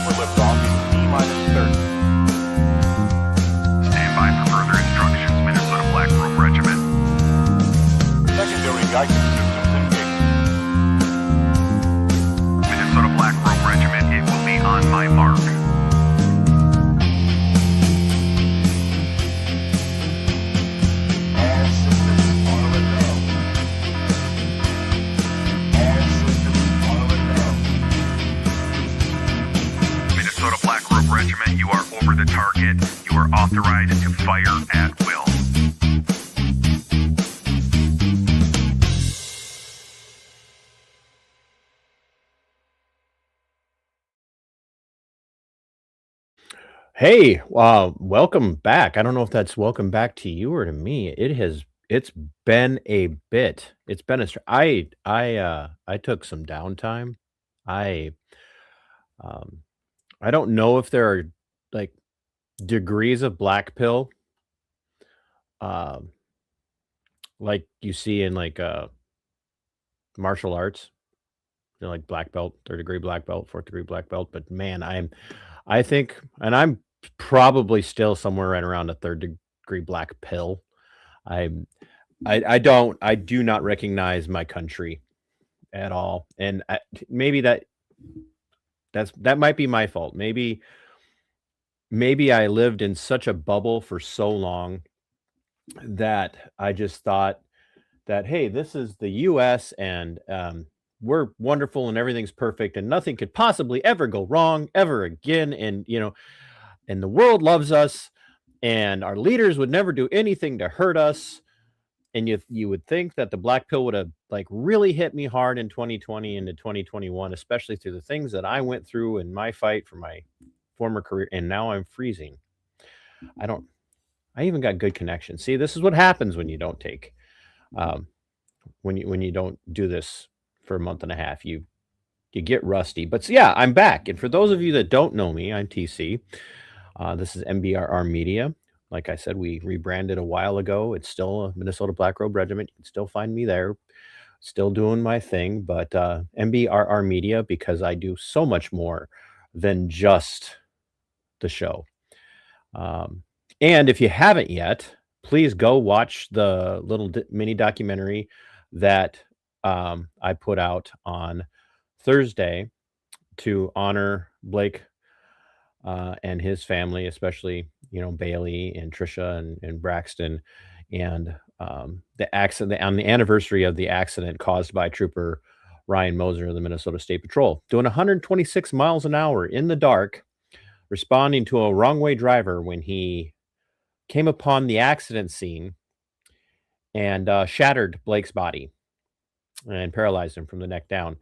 for liftoff in T-minus 30. Stand by for further instructions, Minnesota Black Robe Regiment. Secondary guidance systems engaged. Minnesota Black Robe Regiment, it will be on my mark. All systems are a go. All systems are a go. Minnesota Black Robe Regiment, you are over the target. You are authorized to fire at will. Hey, welcome back. I don't know if that's welcome back to you or to me. It's been a bit. It's been I took some downtime. I I don't know if there are like degrees of black pill um like you see in like martial arts. Like black belt, third degree black belt, fourth degree black belt. But man, I think, and I'm probably still somewhere right around a third degree black pill. I'm, I do not recognize my country at all, and maybe that might be my fault. Maybe I lived in such a bubble for so long that I just thought that, hey, this is the U.S. and we're wonderful and everything's perfect and nothing could possibly ever go wrong ever again. And and the world loves us, and our leaders would never do anything to hurt us. And you would think that the black pill would have like really hit me hard in 2020 into 2021, especially through the things that I went through in my fight for my former career. And now I'm freezing. I even got good connection. See, this is what happens when you don't take um, when you don't do this for a month and a half. You get rusty. But so, yeah, I'm back. And for those of you that don't know me, I'm TC. This is MBRR Media. Like I said, we rebranded a while ago. It's still a Minnesota Black Robe Regiment. You can still find me there, still doing my thing. But MBRR Media, because I do so much more than just the show. And if you haven't yet, please go watch the little mini documentary that I put out on Thursday to honor Blake and his family, especially Bailey and Trisha and Braxton, and the accident on the anniversary of the accident caused by Trooper Ryan Moser of the Minnesota State Patrol, doing 126 miles an hour in the dark, responding to a wrong way driver when he came upon the accident scene and shattered Blake's body and paralyzed him from the neck down.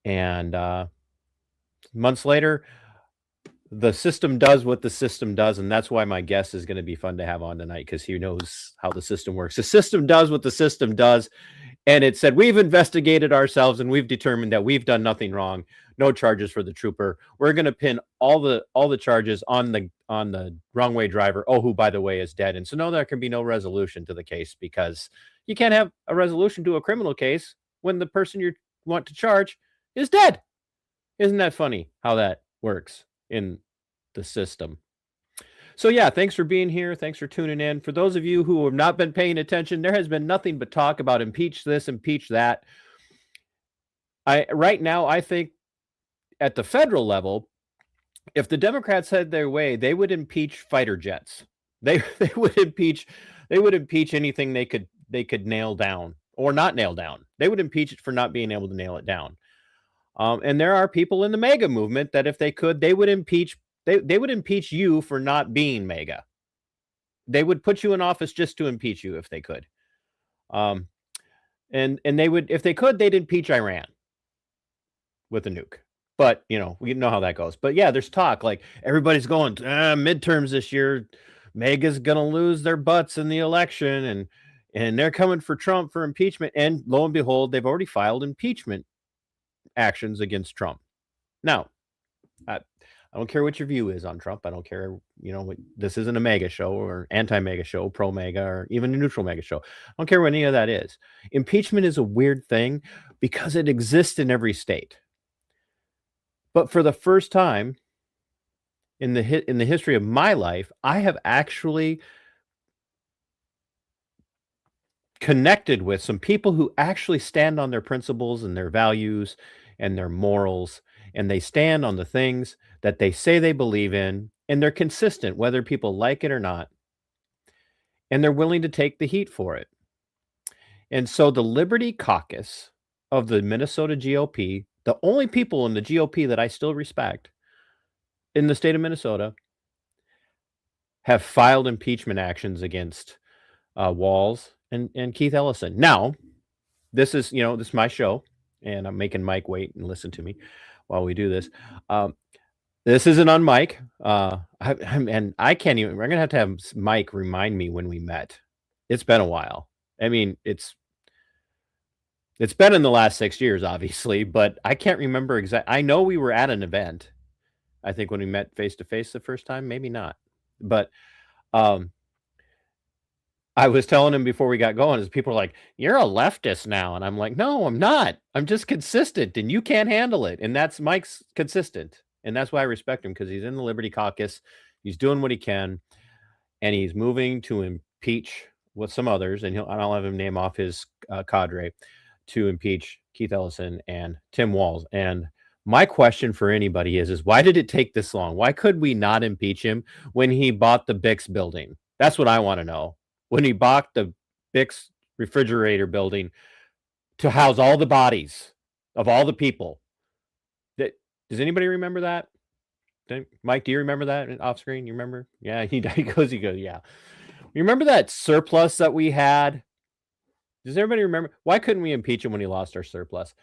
And months later, the system does what the system does, and that's why my guest is going to be fun to have on tonight, because he knows how the system works. The system does what the system does, and it said, we've investigated ourselves and we've determined that we've done nothing wrong. No charges for the trooper. We're going to pin all the charges on the wrong way driver, who, by the way, is dead. And so no, there can be no resolution to the case, because you can't have a resolution to a criminal case when the person you want to charge is dead. Isn't that funny how that works in the system? So yeah, thanks for being here. Thanks for tuning in. For those of you who have not been paying attention, there has been nothing but talk about impeach this, impeach that. Right now, I think at the federal level, if the Democrats had their way, they would impeach fighter jets. They would impeach anything they could nail down or not nail down. They would impeach it for not being able to nail it down. And there are people in the MAGA movement that if they could, they would impeach. They would impeach you for not being MAGA. They would put you in office just to impeach you if they could. And they would, if they could, they'd impeach Iran with a nuke. But we know how that goes. But yeah, there's talk like everybody's going midterms this year. MAGA's gonna lose their butts in the election, and they're coming for Trump for impeachment. And lo and behold, they've already filed impeachment actions against Trump. Now, I don't care what your view is on Trump. I don't care, this isn't a MAGA show or anti-MAGA show, pro-MAGA, or even a neutral MAGA show. I don't care what any of that is. Impeachment is a weird thing because it exists in every state. But for the first time, in the history of my life, I have actually connected with some people who actually stand on their principles and their values and their morals, and they stand on the things that they say they believe in, and they're consistent whether people like it or not, and they're willing to take the heat for it. And so the Liberty Caucus of the Minnesota GOP, the only people in the GOP that I still respect in the state of Minnesota, have filed impeachment actions against Walz and Keith Ellison. Now, this is my show, and I'm making Mike wait and listen to me while we do this. This isn't on Mike, and I can't even. We're gonna have Mike remind me when we met. It's been a while. I mean, it's been in the last 6 years, obviously, but I can't remember exactly. I know we were at an event, I think, when we met face to face the first time, maybe not. But I was telling him before we got going, is people are like, "You're a leftist now." And I'm like, "No, I'm not. I'm just consistent, and you can't handle it." And that's Mike's consistent. And that's why I respect him, because he's in the Liberty Caucus. He's doing what he can, and he's moving to impeach with some others. And I'll have him name off his cadre to impeach Keith Ellison and Tim Walz. And my question for anybody is why did it take this long? Why could we not impeach him when he bought the Bix building? That's what I want to know. When he bought the Bix refrigerator building to house all the bodies of all the people. Does anybody remember that? Mike, do you remember that off screen? You remember? Yeah, he goes, yeah. You remember that surplus that we had? Does everybody remember? Why couldn't we impeach him when he lost our surplus?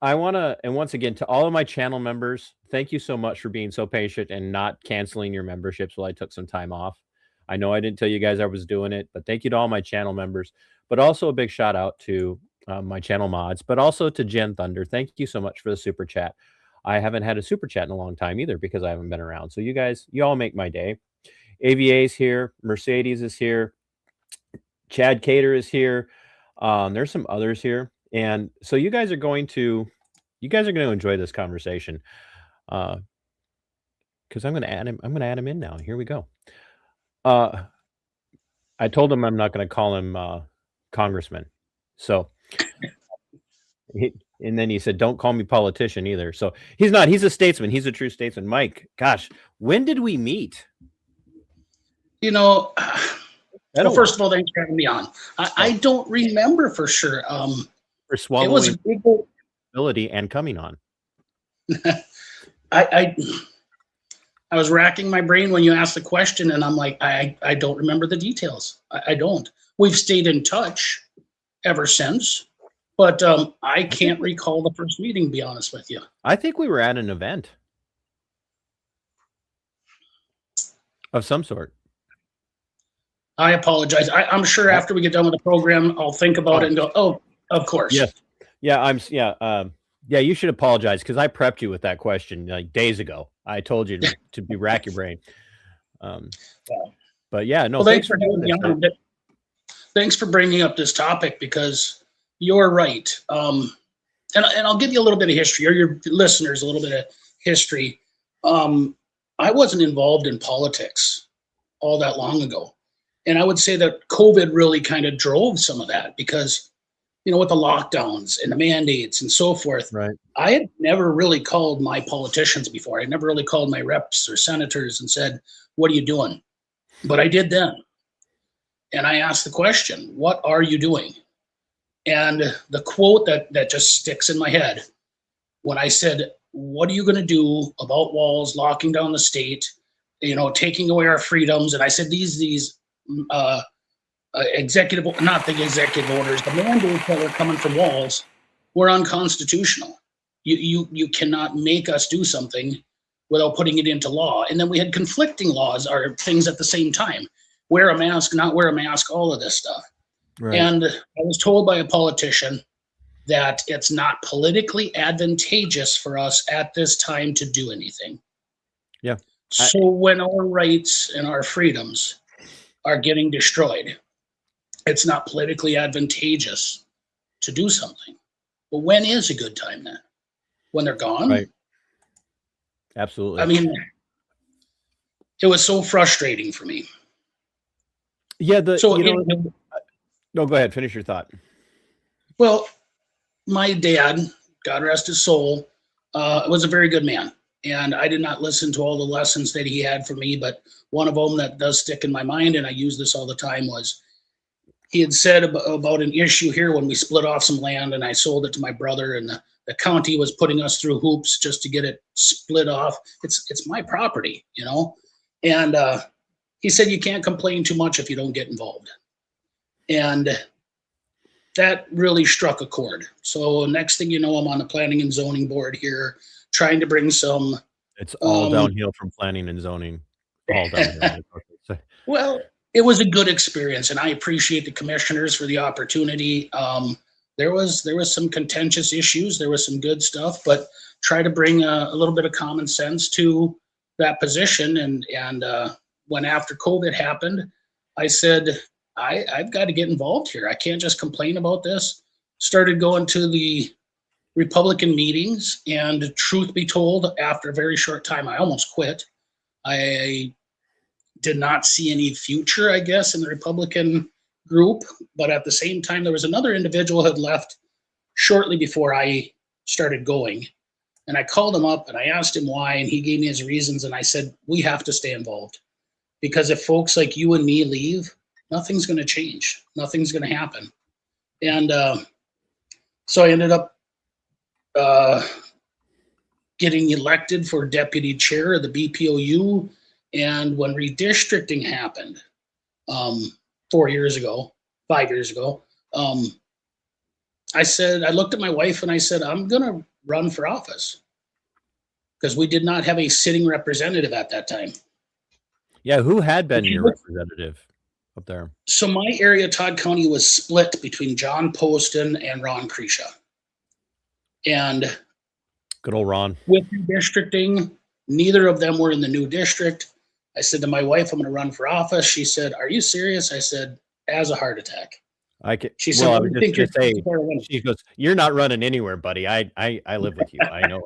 I want to, and once again, to all of my channel members, thank you so much for being so patient and not canceling your memberships while I took some time off. I know I didn't tell you guys I was doing it, but thank you to all my channel members, but also a big shout out to my channel mods, but also to Jen Thunder. Thank you so much for the super chat. I haven't had a super chat in a long time either because I haven't been around. So you guys, you all make my day. AVA's here. Mercedes is here. Chad Cater is here. There's some others here. And so you guys are going to enjoy this conversation. Because I'm going to add him in now. Here we go. I told him I'm not going to call him congressman. So, and then he said, "Don't call me politician either." So he's not. He's a statesman. He's a true statesman. Mike, gosh, when did we meet? Well, first of all, thanks for having me on. I don't remember for sure. For swallowing, it was a big ability and coming on. I was racking my brain when you asked the question, and I'm like, I don't remember the details. I don't. We've stayed in touch ever since, but I can't recall the first meeting, to be honest with you. I think we were at an event of some sort. I apologize. I'm sure after we get done with the program, I'll think about it and go, "Oh, of course." Yes. Yeah. Yeah. You should apologize because I prepped you with that question like days ago. I told you to be rack your brain. But yeah, no. Well, thanks for doing this. Thanks for bringing up this topic because you're right. And I'll give you a little bit of history, or your listeners a little bit of history. I wasn't involved in politics all that long ago. And I would say that COVID really kind of drove some of that because, with the lockdowns and the mandates and so forth, right. I had never really called my politicians before. I never really called my reps or senators and said, "What are you doing?" But I did then. And I asked the question, "What are you doing?" And the quote that just sticks in my head when I said, "What are you going to do about Walz locking down the state, taking away our freedoms?" And I said, these executive, not the executive orders, the mandates that were coming from Walz were unconstitutional. You cannot make us do something without putting it into law. And then we had conflicting laws or things at the same time. Wear a mask, not wear a mask, all of this stuff. Right. And I was told by a politician that it's not politically advantageous for us at this time to do anything. Yeah. So when our rights and our freedoms are getting destroyed, it's not politically advantageous to do something. But when is a good time then? When they're gone? Right. Absolutely. I mean, it was so frustrating for me. Yeah, So, no, go ahead, finish your thought. well, my dad, God rest his soul, was a very good man. And I did not listen to all the lessons that he had for me, but one of them that does stick in my mind, and I use this all the time, was he had said about an issue here when we split off some land and I sold it to my brother, and the county was putting us through hoops just to get it split off. It's my property, you know? And he said, you can't complain too much if you don't get involved. And that really struck a chord. So next thing you know, I'm on the planning and zoning board here, trying to bring some. It's all downhill from planning and zoning. All downhill. Well, it was a good experience, and I appreciate the commissioners for the opportunity. There was some contentious issues. There was some good stuff, but try to bring a little bit of common sense to that position. And when after COVID happened, I said, I've got to get involved here. I can't just complain about this. Started going to the Republican meetings, and truth be told, after a very short time, I almost quit. I did not see any future, I guess, in the Republican group. But at the same time, there was another individual who had left shortly before I started going. And I called him up and I asked him why, and he gave me his reasons. And I said, we have to stay involved, because if folks like you and me leave, nothing's going to change. Nothing's going to happen. And so I ended up getting elected for deputy chair of the BPOU. And when redistricting happened 5 years ago, I looked at my wife and I said, I'm going to run for office, because we did not have a sitting representative at that time. Yeah, who had been your representative up there? So my area, Todd County, was split between John Poston and Ron Krisha. And good old Ron. With redistricting, neither of them were in the new district. I said to my wife, I'm going to run for office. She said, are you serious? I said, as a heart attack. She said, well, I think she goes, you're not running anywhere, buddy. I live with you. I know.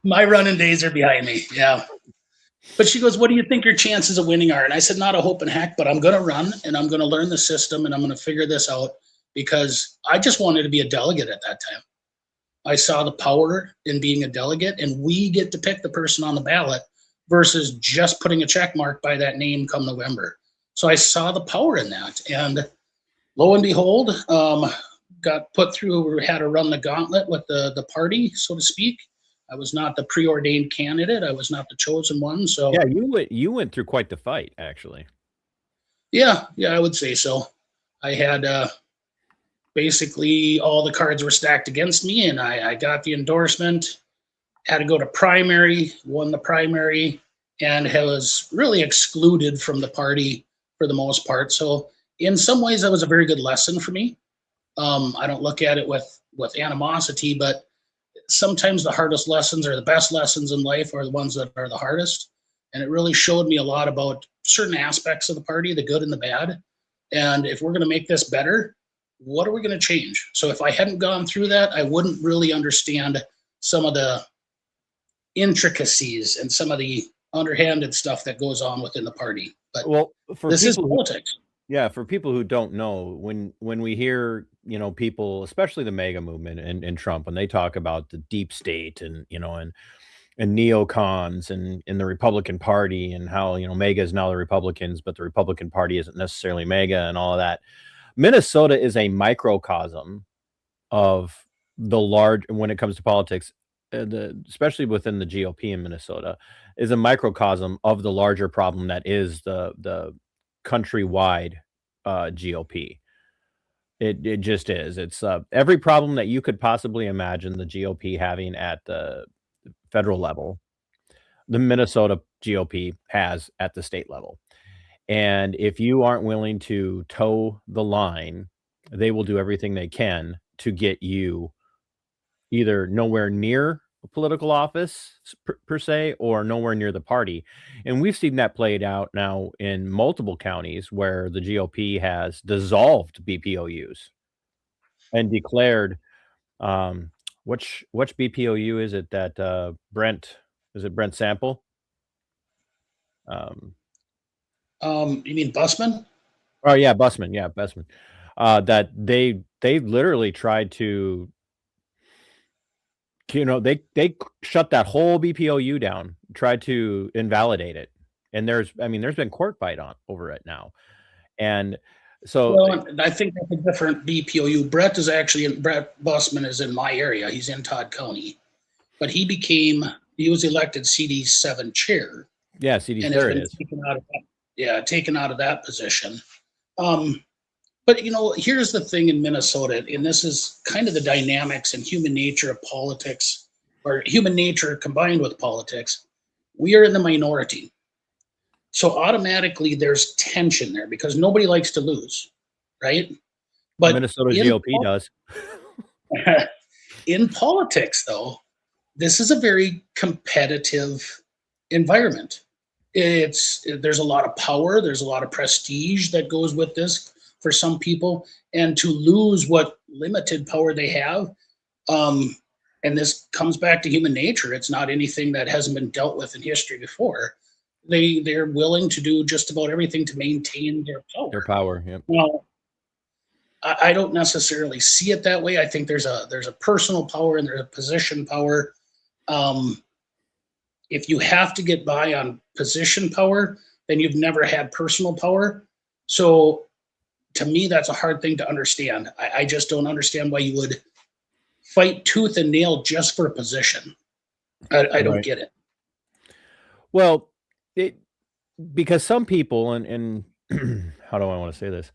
My running days are behind me. Yeah. But she goes, what do you think your chances of winning are? And I said, not a hope in heck, but I'm going to run and I'm going to learn the system and I'm going to figure this out, because I just wanted to be a delegate at that time. I saw the power in being a delegate, and we get to pick the person on the ballot versus just putting a check mark by that name come November. So I saw the power in that. And lo and behold, got put through, had to run the gauntlet with the party, so to speak. I was not the preordained candidate. I was not the chosen one. So yeah, you went through quite the fight, actually. Yeah, I would say so. I had basically all the cards were stacked against me, and I got the endorsement. Had to go to primary, won the primary, and was really excluded from the party for the most part. So in some ways, that was a very good lesson for me. I don't look at it with animosity, but sometimes the hardest lessons or the best lessons in life are the ones that are the hardest. And it really showed me a lot about certain aspects of the party, the good and the bad. And if we're going to make this better, what are we going to change? So if I hadn't gone through that, I wouldn't really understand some of the intricacies and some of the underhanded stuff that goes on within the party. But this is politics. Yeah, for people who don't know, when we hear, people, especially the MAGA movement and Trump, when they talk about the deep state and neocons and in the Republican Party and how, MAGA is now the Republicans, but the Republican Party isn't necessarily MAGA and all of that. Minnesota is a microcosm of the large, when it comes to politics, especially within the GOP in Minnesota, is a microcosm of the larger problem that is the countrywide GOP. It just is. It's every problem that you could possibly imagine the GOP having at the federal level, the Minnesota GOP has at the state level. And if you aren't willing to toe the line, they will do everything they can to get you either nowhere near a political office per se, or nowhere near the party. And we've seen that played out now in multiple counties where the GOP has dissolved BPOUs and declared, which BPOU is it that Brent Sample? Um, You mean Busman? oh yeah, Busman. Yeah, Busman. That they literally tried to, they shut that whole BPOU down, tried to invalidate it, and there's been court fight on over it now, and so Well, I think that's a different BPOU. Brett Busman is in my area. He's in Todd County, but he was elected CD7 chair yeah, CD, and has there it been is. taken out of that position. But here's the thing in Minnesota, and this is kind of the dynamics and human nature of politics, or human nature combined with politics. We are in the minority. So automatically there's tension there because nobody likes to lose, right? But Minnesota GOP does. in politics, though, this is a very competitive environment. There's a lot of power, there's a lot of prestige that goes with this for some people, and to lose what limited power they have, and this comes back to human nature. It's not anything that hasn't been dealt with in history before. They're willing to do just about everything to maintain their power. Their power, yeah. Well, I don't necessarily see it that way. I think there's a personal power and there's a position power. If you have to get by on position power, then you've never had personal power. So to me, that's a hard thing to understand. I just don't understand why you would fight tooth and nail just for a position. I don't get it. Well, because some people, and how do I want to say this?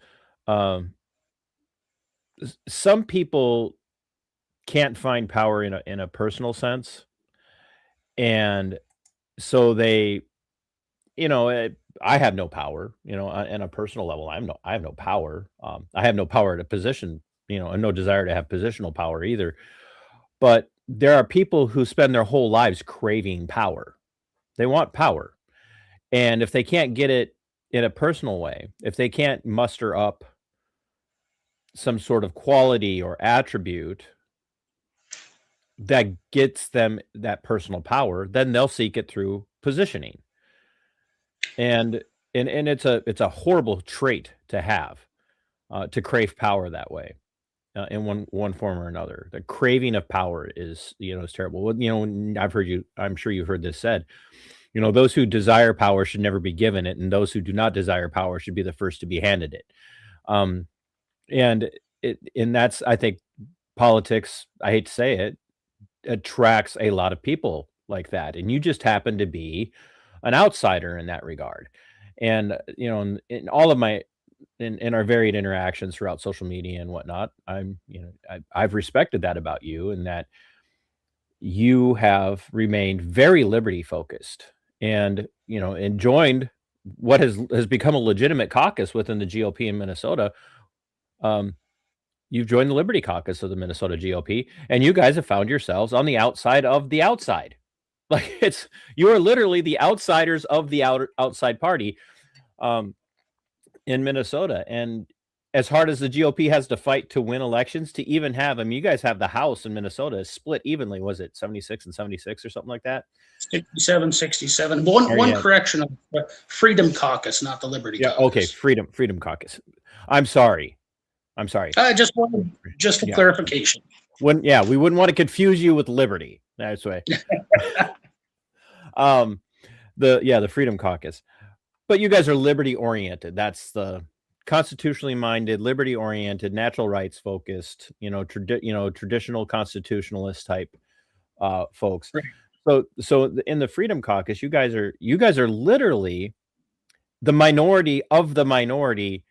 Some people can't find power in a personal sense, and so they, I have no power, on a personal level. I have no power. I have no power to position, and no desire to have positional power either. But there are people who spend their whole lives craving power. They want power. And if they can't get it in a personal way, if they can't muster up some sort of quality or attribute that gets them that personal power, then they'll seek it through positioning. And it's a horrible trait to have, to crave power that way, in one form or another. The craving of power is terrible. Well, I'm sure you've heard this said. Those who desire power should never be given it, and those who do not desire power should be the first to be handed it. And that's, I think, politics, I hate to say it, attracts a lot of people like that. And you just happen to be an outsider in that regard. And, in all of in our varied interactions throughout social media and whatnot, I've respected that about you, and that you have remained very liberty focused, and joined what has become a legitimate caucus within the GOP in Minnesota. You've joined the Liberty Caucus of the Minnesota GOP, and you guys have found yourselves on the outside of the outside. Like, you are literally the outsiders of the outside party, in Minnesota. And as hard as the GOP has to fight to win elections, to even have, you guys have the House in Minnesota split evenly. Was it 76 and 76 or something like that? 67, 67. One correction of the Freedom Caucus, not the Liberty Caucus. Okay, Freedom Caucus. I'm sorry. Just for clarification. We wouldn't want to confuse you with Liberty. That's way. The Freedom Caucus. But you guys are liberty oriented. That's the constitutionally minded, liberty oriented, natural rights focused, traditional constitutionalist type folks. Right. So in the Freedom Caucus, you guys are literally the minority of the minority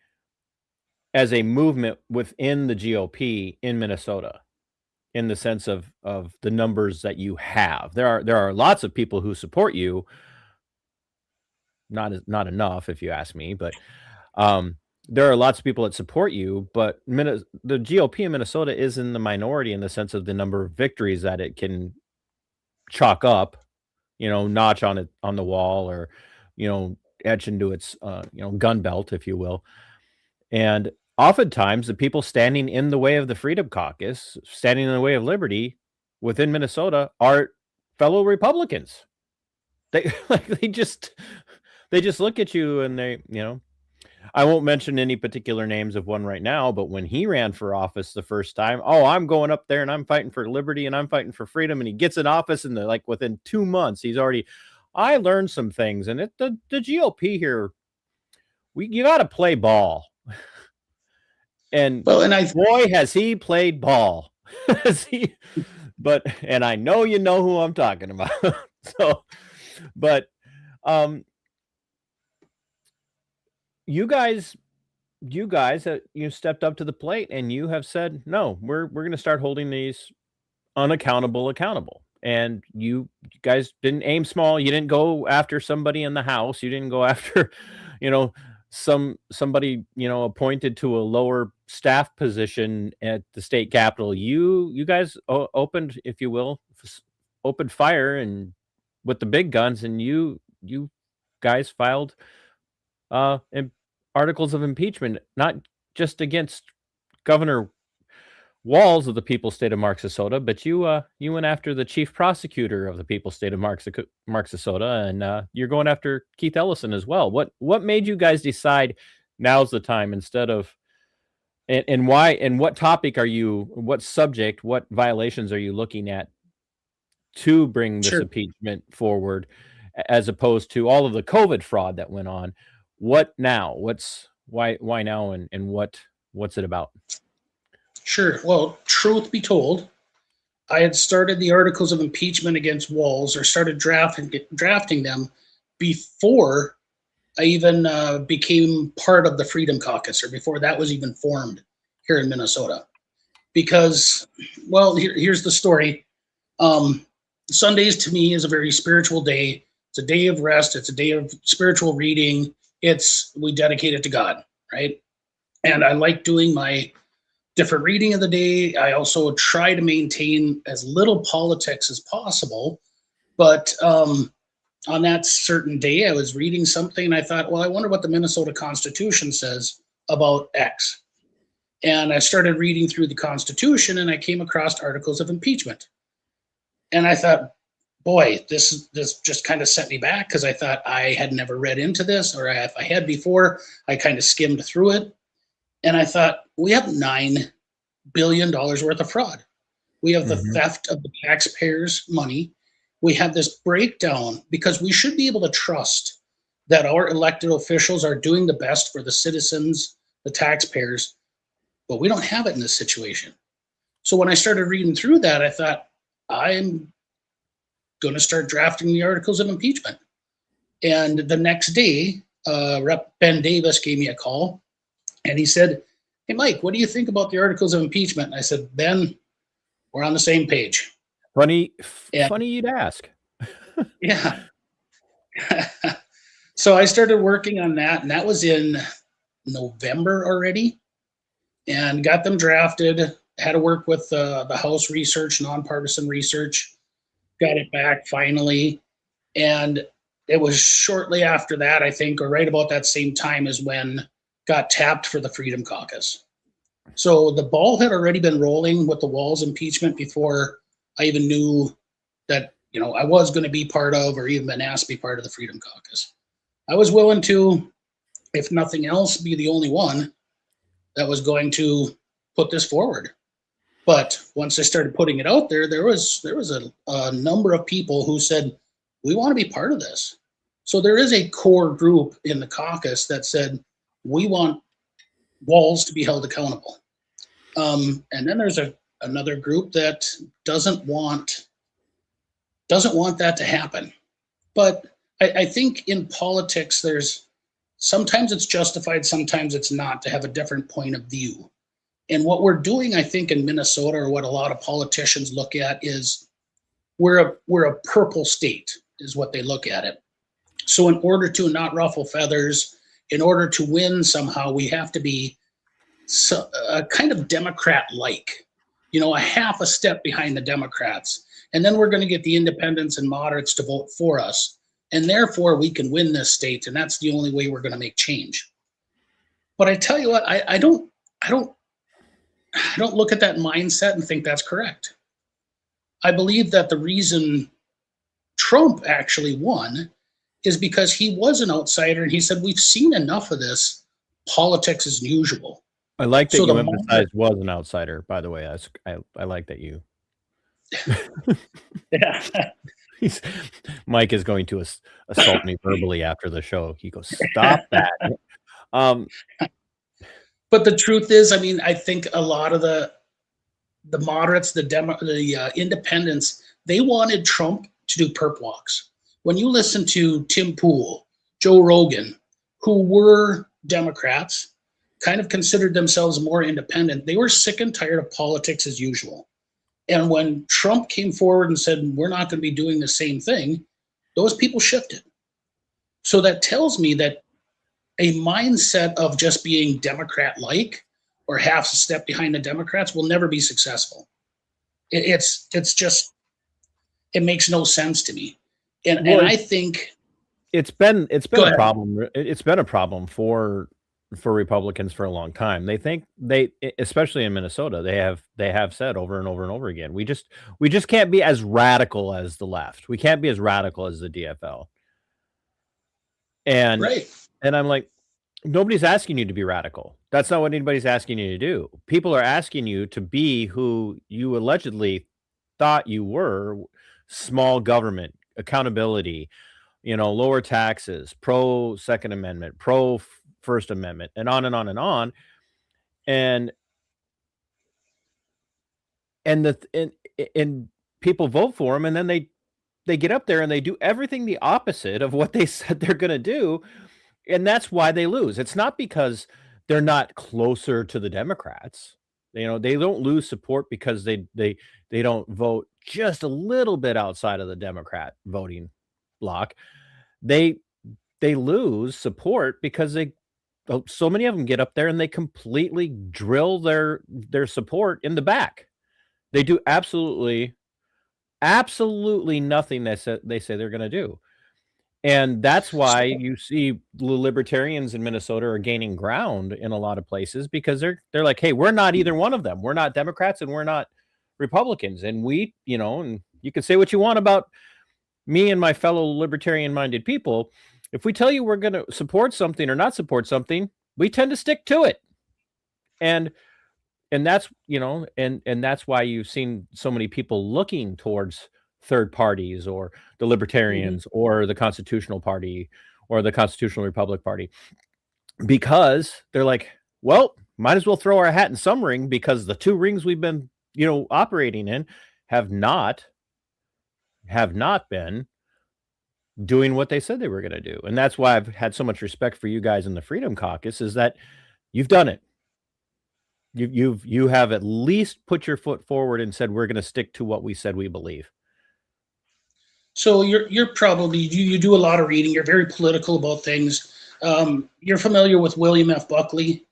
as a movement within the GOP in Minnesota, in the sense of the numbers that you have. There are lots of people who support you. Not enough, if you ask me, but there are lots of people that support you. But the GOP in Minnesota is in the minority in the sense of the number of victories that it can chalk up, notch on the wall, or etch into its gun belt, if you will. And oftentimes the people standing in the way of the Freedom Caucus, standing in the way of liberty within Minnesota, are fellow Republicans. they just look at you and they, I won't mention any particular names of one right now, but when he ran for office the first time, oh, I'm going up there and I'm fighting for liberty and I'm fighting for freedom. And he gets in office and like within 2 months, he's already, I learned some things. And the GOP here, you got to play ball. And boy, has he played ball. And I know you know who I'm talking about. You guys you stepped up to the plate and you have said, no, we're going to start holding these accountable. And you guys didn't aim small. You didn't go after somebody in the House. You didn't go after, somebody, appointed to a lower staff position at the state capitol. You guys opened, if you will, opened fire and with the big guns, and you guys filed articles of impeachment, not just against Governor Walz of the People's State of Marxisota, but you went after the chief prosecutor of the People's State of Marxisota, and you're going after Keith Ellison as well. What made you guys decide now's the time instead of, and why, and what subject, what violations are you looking at to bring this impeachment forward, as opposed to all of the COVID fraud that went on? What now? Why now, and what's it about? Sure. Well, truth be told, I had started the articles of impeachment against Walz, or started drafting them before I even became part of the Freedom Caucus, or before that was even formed here in Minnesota. Because, well, here's the story. Sundays to me is a very spiritual day. It's a day of rest. It's a day of spiritual reading. We dedicate it to God, right? And I like doing my different reading of the day. I also try to maintain as little politics as possible. But on that certain day, I was reading something and I thought, well, I wonder what the Minnesota Constitution says about X. And I started reading through the Constitution and I came across articles of impeachment. And I thought, boy, this just kind of set me back, because I thought I had never read into this, or if I had before, I kind of skimmed through it. And I thought, we have $9 billion worth of fraud. We have the theft of the taxpayers' money. We have this breakdown, because we should be able to trust that our elected officials are doing the best for the citizens, the taxpayers, but we don't have it in this situation. So when I started reading through that, I thought, I'm going to start drafting the articles of impeachment. And the next day, Rep. Ben Davis gave me a call, and he said, hey, Mike, what do you think about the articles of impeachment? And I said, Ben, we're on the same page. Funny you'd ask. Yeah. So I started working on that, and that was in November already, and got them drafted. Had to work with the House research, nonpartisan research. Got it back finally. And it was shortly after that, I think, or right about that same time, is when got tapped for the Freedom Caucus. So the ball had already been rolling with the Walz impeachment before I even knew that, I was going to be part of, or even been asked to be part of the Freedom Caucus. I was willing to, if nothing else, be the only one that was going to put this forward. But once I started putting it out there, there was a number of people who said, we want to be part of this. So there is a core group in the caucus that said, we want Walz to be held accountable. And then there's another group that doesn't want that to happen. But I think in politics, sometimes it's justified, sometimes it's not, to have a different point of view. And what we're doing, I think, in Minnesota, or what a lot of politicians look at, is we're a purple state, is what they look at it. So in order to not ruffle feathers, in order to win somehow, we have to be a kind of Democrat-like, a half a step behind the Democrats. And then we're going to get the independents and moderates to vote for us. And therefore, we can win this state. And that's the only way we're going to make change. But I tell you what, I don't look at that mindset and think that's correct. I believe that the reason Trump actually won is because he was an outsider, and he said, we've seen enough of this. Politics as usual. I like that So you the emphasized was an outsider, by the way. I like that you. yeah. He's, Mike is going to assault me verbally after the show. He goes, "Stop that." But the truth is, I mean, I think a lot of the moderates, the independents, they wanted Trump to do perp walks. When you listen to Tim Pool, Joe Rogan, who were Democrats, kind of considered themselves more independent, they were sick and tired of politics as usual. And when Trump came forward and said, we're not going to be doing the same thing, those people shifted. So that tells me that a mindset of just being Democrat-like or half a step behind the Democrats will never be successful. It's just, it makes no sense to me. And I think it's been a problem. It's been a problem for Republicans for a long time. They think especially in Minnesota, they have said over and over and over again, we just can't be as radical as the left. We can't be as radical as the DFL. And right. And I'm like, nobody's asking you to be radical. That's not what anybody's asking you to do. People are asking you to be who you allegedly thought you were: small government, accountability, lower taxes, pro Second Amendment, pro First Amendment, and on and on and on. And people vote for them, and then they get up there and they do everything the opposite of what they said they're going to do. And that's why they lose. It's not because they're not closer to the Democrats. They don't lose support because they don't vote just a little bit outside of the Democrat voting block. They lose support because so many of them get up there and they completely drill their support in the back. They do absolutely nothing they say they're going to do. And that's why you see the libertarians in Minnesota are gaining ground in a lot of places, because they're like, hey, we're not either one of them. We're not Democrats and we're not Republicans. And we, and you can say what you want about me and my fellow libertarian-minded people. If we tell you we're going to support something or not support something, we tend to stick to it. And that's, and that's why you've seen so many people looking towards third parties, or the Libertarians, or the Constitutional Party, or the Constitutional Republic Party, because they're like, well, might as well throw our hat in some ring, because the two rings we've been, operating in have not been doing what they said they were going to do. And that's why I've had so much respect for you guys in the Freedom Caucus, is that you've done it. You have at least put your foot forward and said, we're going to stick to what we said we believe. So you're probably, you do a lot of reading. You're very political about things. You're familiar with William F. Buckley.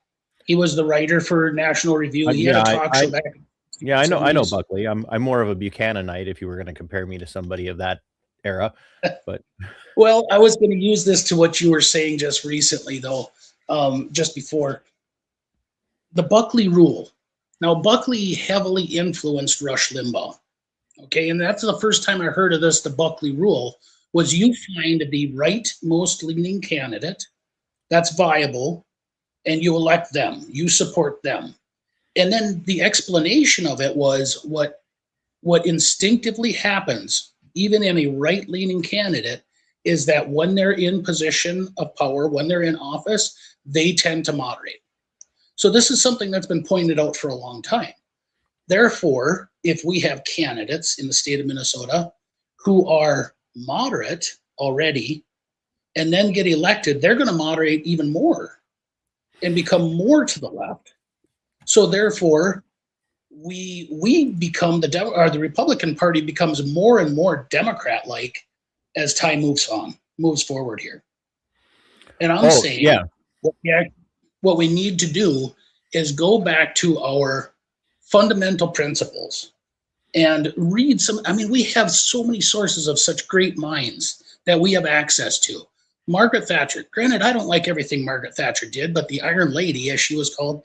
He was the writer for National Review. He had a talk show back. Yeah, I know Buckley. I'm more of a Buchananite, if you were going to compare me to somebody of that era. But well, I was going to use this to what you were saying just recently, though, just before. The Buckley Rule. Now, Buckley heavily influenced Rush Limbaugh. Okay, and that's the first time I heard of this. The Buckley Rule was, you find the right most leaning candidate that's viable, and you elect them. You support them. And then the explanation of it was what instinctively happens, even in a right-leaning candidate, is that when they're in position of power, when they're in office, they tend to moderate. So this is something that's been pointed out for a long time. Therefore, if we have candidates in the state of Minnesota who are moderate already and then get elected, they're going to moderate even more and become more to the left. So therefore, we become the Republican Party becomes more and more Democrat-like as time moves forward here. And I'm saying, what we need to do is go back to our fundamental principles and read some. I mean, we have so many sources of such great minds that we have access to. Margaret Thatcher, granted, I don't like everything Margaret Thatcher did, but the Iron Lady, as she was called,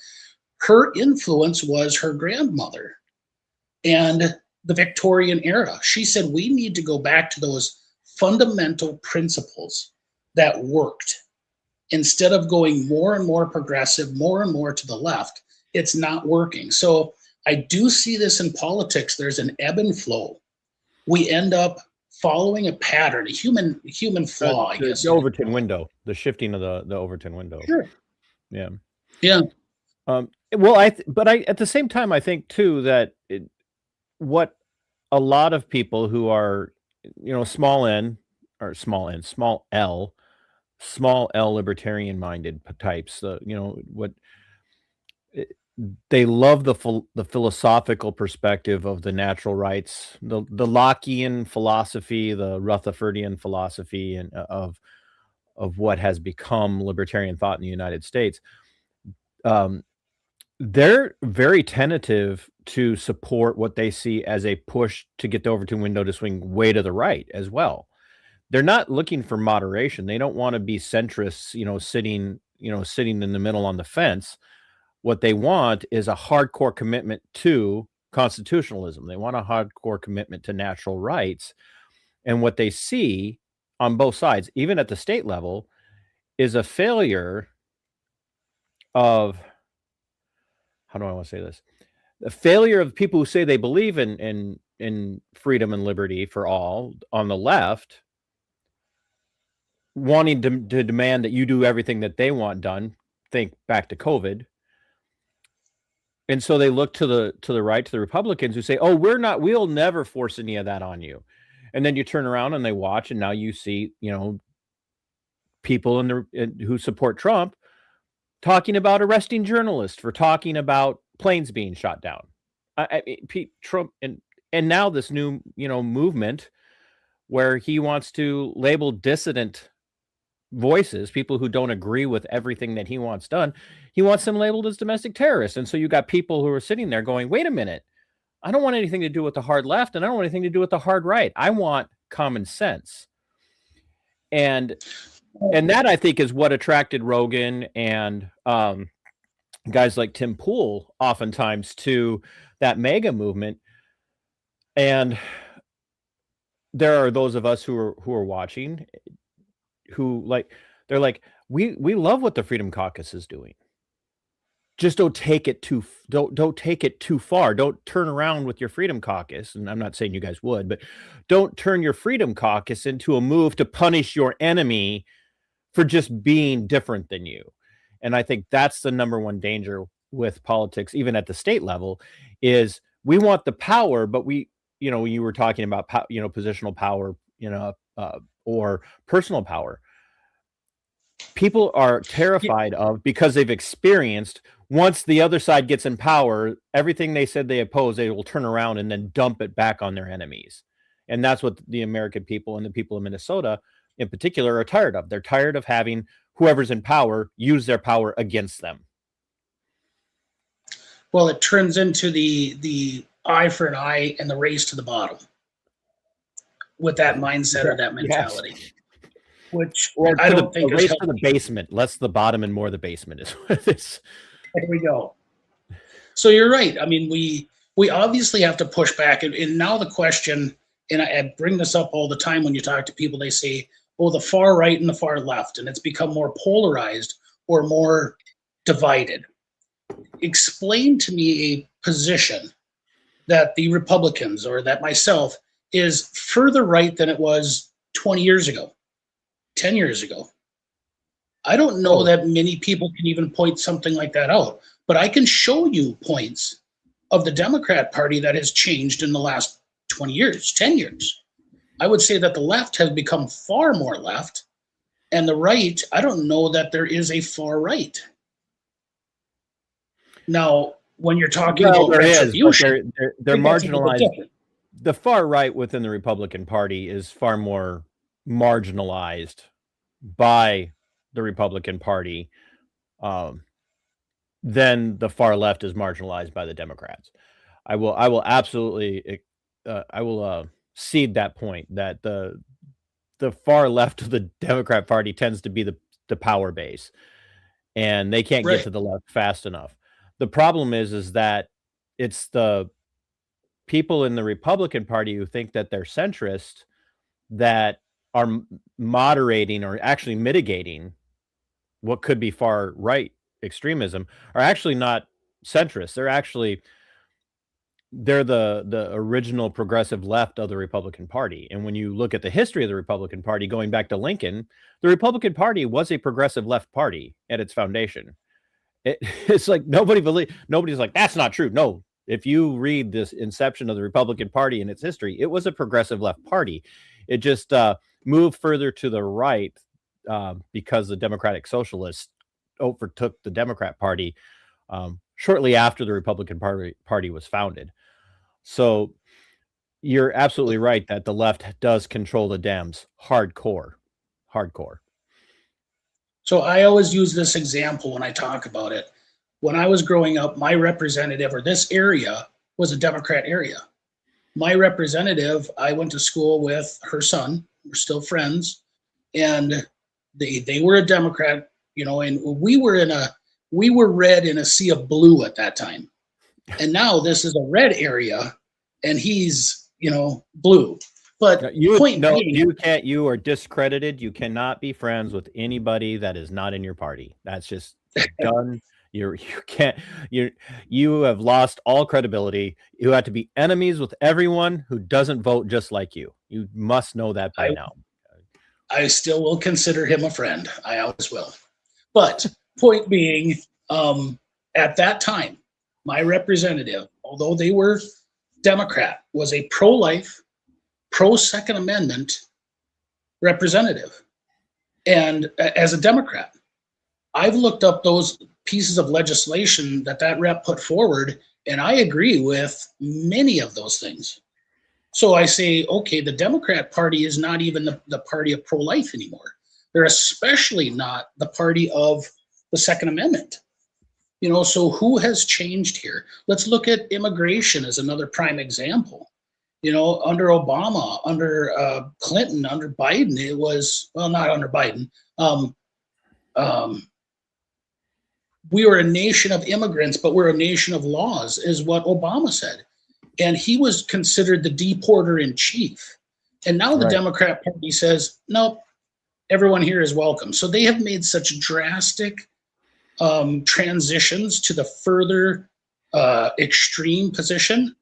her influence was her grandmother and the Victorian era. She said, we need to go back to those fundamental principles that worked. Instead of going more and more progressive, more and more to the left, it's not working. So I do see this in politics. There's an ebb and flow. We end up following a pattern, a human flaw, I guess. The Overton window, the shifting of the Overton window. Sure. Yeah. Yeah. Well, but at the same time, I think too that what a lot of people who are, small n or small l libertarian minded types, they love the philosophical perspective of the natural rights, the Lockean philosophy, the Rutherfordian philosophy, and of what has become libertarian thought in the United States. They're very tentative to support what they see as a push to get the Overton window to swing way to the right as well. They're not looking for moderation. They don't want to be centrists, sitting in the middle on the fence. What they want is a hardcore commitment to constitutionalism. They want a hardcore commitment to natural rights. And what they see on both sides, even at the state level, is a failure of, how do I want to say this? The failure of people who say they believe in freedom and liberty for all on the left, wanting to demand that you do everything that they want done. Think back to COVID. And so they look to the right, to the Republicans who say, "Oh, we'll never force any of that on you." And then you turn around and they watch, and now you see, people who support Trump talking about arresting journalists for talking about planes being shot down. Trump and now this new, movement where he wants to label dissident voices, people who don't agree with everything that he wants done, he wants them labeled as domestic terrorists. And so you got people who are sitting there going, wait a minute, I don't want anything to do with the hard left, and I don't want anything to do with the hard right. I want common sense. And that, I think, is what attracted Rogan and guys like Tim Pool oftentimes to that mega movement. And there are those of us who are watching who they're like, we love what the Freedom Caucus is doing. Just don't take it too far. Don't turn around with your Freedom Caucus. And I'm not saying you guys would, but don't turn your Freedom Caucus into a move to punish your enemy for just being different than you. And I think that's the number one danger with politics, even at the state level, is we want the power, but when you were talking about, positional power, or personal power, people are terrified of, because they've experienced, once the other side gets in power, everything they said they oppose, they will turn around and then dump it back on their enemies. And that's what the American people and the people of Minnesota in particular are tired of. They're tired of having whoever's in power use their power against them. Well, it turns into the eye for an eye and the race to the bottom with that mindset or that mentality. Yes. Which I don't think is race to the basement, less the bottom and more the basement is what it is. There we go. So you're right. I mean, we obviously have to push back. And now the question, and I bring this up all the time when you talk to people, they say, oh, the far right and the far left, and it's become more polarized or more divided. Explain to me a position that the Republicans or that myself is further right than it was 20 years ago, 10 years ago. I don't know that many people can even point something like that out, but I can show you points of the Democrat Party that has changed in the last 20 years, 10 years. I would say that the left has become far more left, and the right, I don't know that there is a far right. Now, when you're talking about retribution, they're marginalized. The far right within the Republican Party is far more marginalized by the Republican Party than the far left is marginalized by the Democrats. I will absolutely cede that point, that the far left of the Democrat Party tends to be the power base, and they can't get to the left fast enough. The problem is that it's the people in the Republican Party who think that they're centrist that are moderating or actually mitigating what could be far right extremism are actually not centrist. They're the original progressive left of the Republican Party. And when you look at the history of the Republican Party going back to Lincoln, the Republican Party was a progressive left party at its foundation. It's like nobody's like, that's not true. No, if you read this inception of the Republican Party and its history, it was a progressive left party. It just moved further to the right because the Democratic Socialists overtook the Democrat Party shortly after the Republican Party was founded. So you're absolutely right that the left does control the Dems hardcore. So I always use this example when I talk about it. When I was growing up, my representative, or this area, was a Democrat area. My representative, I went to school with her son. We're still friends, and they were a Democrat, and we were red in a sea of blue at that time. And now this is a red area, and he's blue. But you can't. You are discredited. You cannot be friends with anybody that is not in your party. That's just done. You can't. You have lost all credibility. You have to be enemies with everyone who doesn't vote just like you. You must know that by now. I still will consider him a friend. I always will. But point being, at that time, my representative, although they were Democrat, was a pro-life, pro-Second Amendment representative. And as a Democrat, I've looked up those pieces of legislation that rep put forward, and I agree with many of those things. So I say, okay, the Democrat Party is not even the party of pro-life anymore. They're especially not the party of the Second Amendment. So who has changed here? Let's look at immigration as another prime example. Under Obama, under Clinton, under Biden, it was, well, not under Biden. We were a nation of immigrants, but we're a nation of laws, is what Obama said. And he was considered the deporter in chief. And now the Democrat Party says, nope, everyone here is welcome. So they have made such drastic transitions to the further extreme position.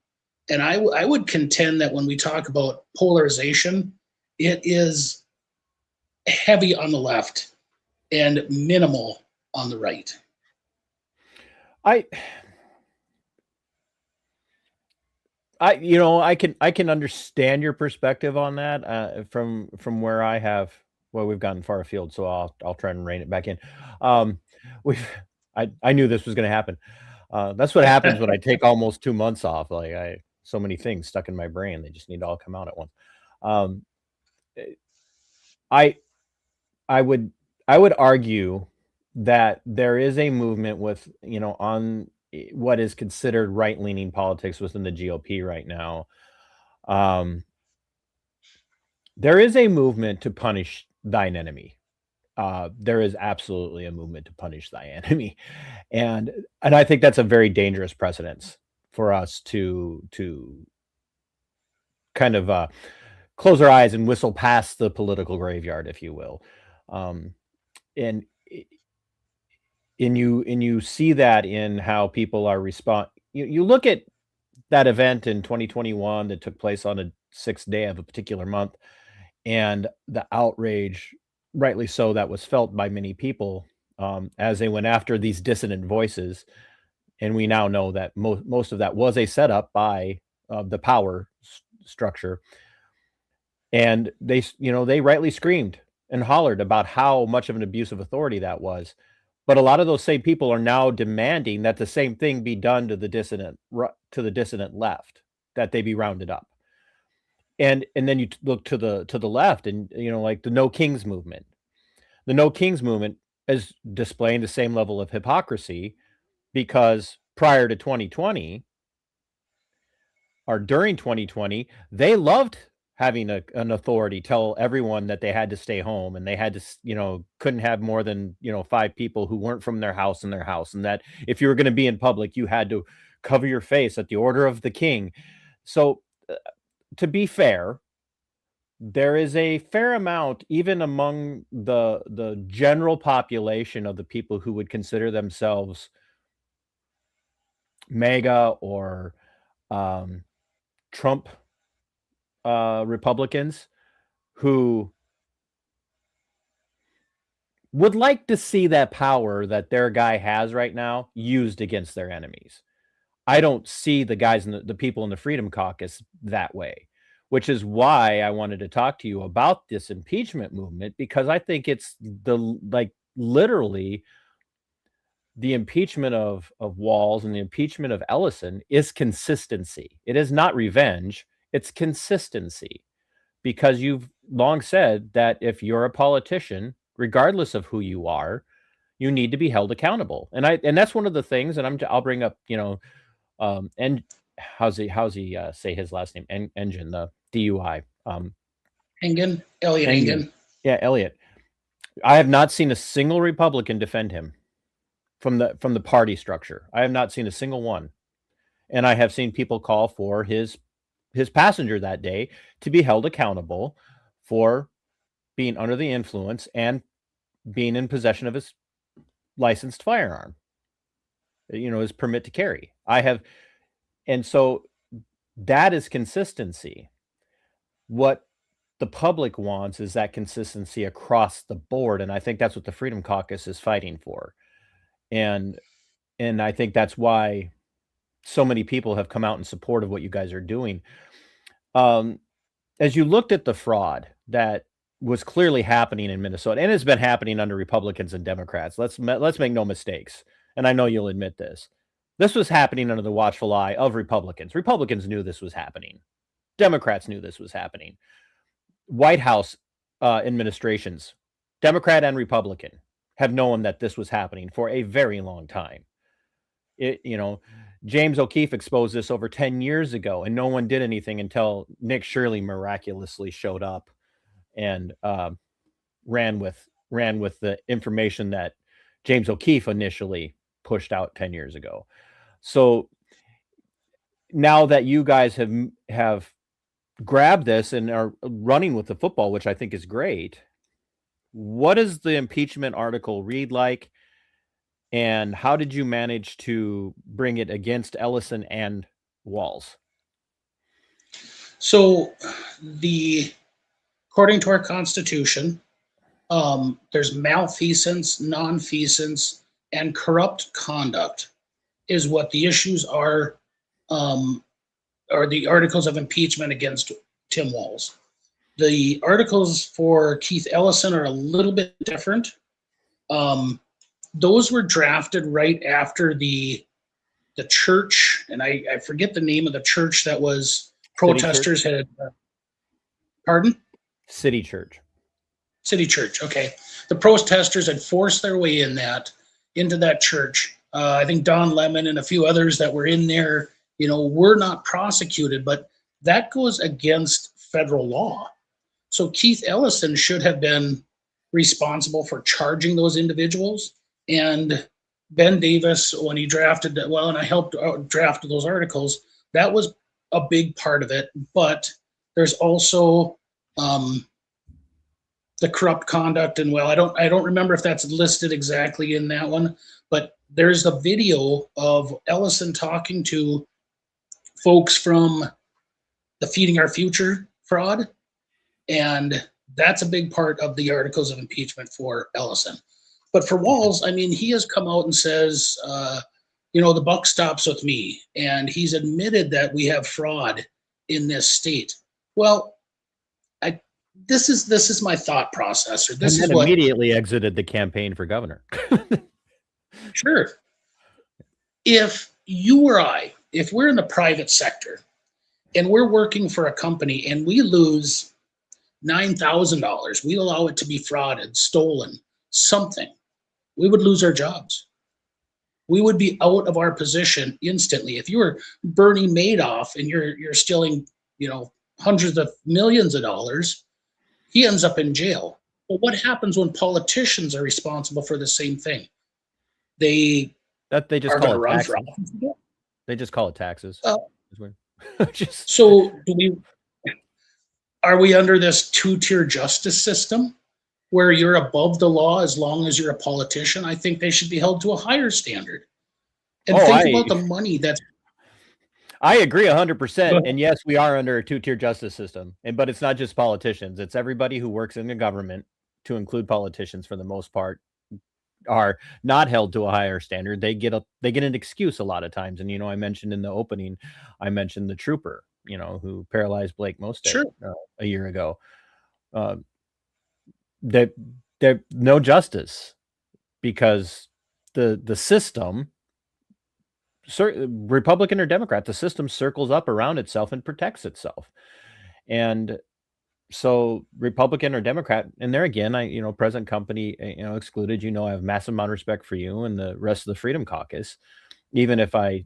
And I would contend that when we talk about polarization, it is heavy on the left and minimal on the right. I can understand your perspective on that from where I have. Well, we've gotten far afield, so I'll try and rein it back in. I knew this was going to happen. That's what happens when I take almost 2 months off. Like so many things stuck in my brain, they just need to all come out at once. I would argue that there is a movement with on what is considered right-leaning politics within the GOP right now. There is a movement to punish thine enemy. There is absolutely a movement to punish thy enemy, and I think that's a very dangerous precedence for us to kind of close our eyes and whistle past the political graveyard, if you will. And you see that in how people are you look at that event in 2021 that took place on a 6th day of a particular month, and the outrage, rightly so, that was felt by many people as they went after these dissident voices. And we now know that most of that was a setup by the power structure. And they rightly screamed and hollered about how much of an abuse of authority that was. But a lot of those same people are now demanding that the same thing be done to the dissident left, that they be rounded up. And then you look to the left, and like the No Kings movement. The No Kings movement is displaying the same level of hypocrisy, because prior to 2020 or during 2020, they loved having an authority tell everyone that they had to stay home, and they had to, couldn't have more than, 5 people who weren't from their house in their house. And that if you were going to be in public, you had to cover your face at the order of the king. So to be fair, there is a fair amount, even among the general population of the people who would consider themselves MAGA or Trump Republicans, who would like to see that power that their guy has right now used against their enemies. I don't see the guys in the people in the Freedom Caucus that way, which is why I wanted to talk to you about this impeachment movement, because I think it's literally the impeachment of Walz and the impeachment of Ellison is consistency. It is not revenge, it's consistency. Because you've long said that if you're a politician, regardless of who you are, you need to be held accountable. And that's one of the things, and I'll bring up, and how's he say his last name? Engine, the DUI. Engen, Elliot Engen. Yeah, Elliot. I have not seen a single Republican defend him from the party structure. I have not seen a single one. And I have seen people call for his passenger that day to be held accountable for being under the influence and being in possession of his licensed firearm, his permit to carry. And so that is consistency. What the public wants is that consistency across the board, and I think that's what the Freedom Caucus is fighting for. And I think that's why so many people have come out in support of what you guys are doing. As you looked at the fraud that was clearly happening in Minnesota, and it's been happening under Republicans and Democrats. Let's make no mistakes. And I know you'll admit this. This was happening under the watchful eye of Republicans. Republicans knew this was happening. Democrats knew this was happening. White House administrations, Democrat and Republican, have known that this was happening for a very long time. James O'Keefe exposed this over 10 years ago, and no one did anything until Nick Shirley miraculously showed up and ran with the information that James O'Keefe initially pushed out 10 years ago. So now that you guys have grabbed this and are running with the football, which I think is great, what does the impeachment article read like? And how did you manage to bring it against Ellison and Walz? So according to our Constitution, there's malfeasance, nonfeasance, and corrupt conduct is what the issues are the articles of impeachment against Tim Walz. The articles for Keith Ellison are a little bit different. Those were drafted right after the church, and I forget the name of the church that was protesters had. Pardon? City Church. City Church. Okay, the protesters had forced their way into that church. I think Don Lemon and a few others that were in there, were not prosecuted, but that goes against federal law. So Keith Ellison should have been responsible for charging those individuals. And Ben Davis, when he drafted that, and I helped draft those articles, that was a big part of it. But there's also the corrupt conduct, and I don't remember if that's listed exactly in that one, but there's the video of Ellison talking to folks from the Feeding Our Future fraud, and that's a big part of the articles of impeachment for Ellison. But for Walz, he has come out and says, the buck stops with me, and he's admitted that we have fraud in this state. Well, this is my thought process. Or this and is then what immediately exited the campaign for governor. Sure. If you or I, if we're in the private sector and we're working for a company and we lose $9,000, we allow it to be frauded, stolen, something, we would lose our jobs. We would be out of our position instantly. If you were Bernie Madoff and you're stealing, hundreds of millions of dollars, he ends up in jail. But what happens when politicians are responsible for the same thing? They just call it taxes. They just call it taxes. So do we? Are we under this two-tier justice system where you're above the law as long as you're a politician? I think they should be held to a higher standard. And think about the money that's. I agree 100%. And yes, we are under a two-tier justice system. But it's not just politicians. It's everybody who works in the government, to include politicians for the most part, are not held to a higher standard. They get an excuse a lot of times. And, I mentioned in the opening, I mentioned the trooper, who paralyzed Blake Mostert a year ago. That no justice, because the system, Republican or Democrat, the system circles up around itself and protects itself. And so Republican or Democrat, and there again, present company, excluded, I have massive amount of respect for you and the rest of the Freedom Caucus, even if I,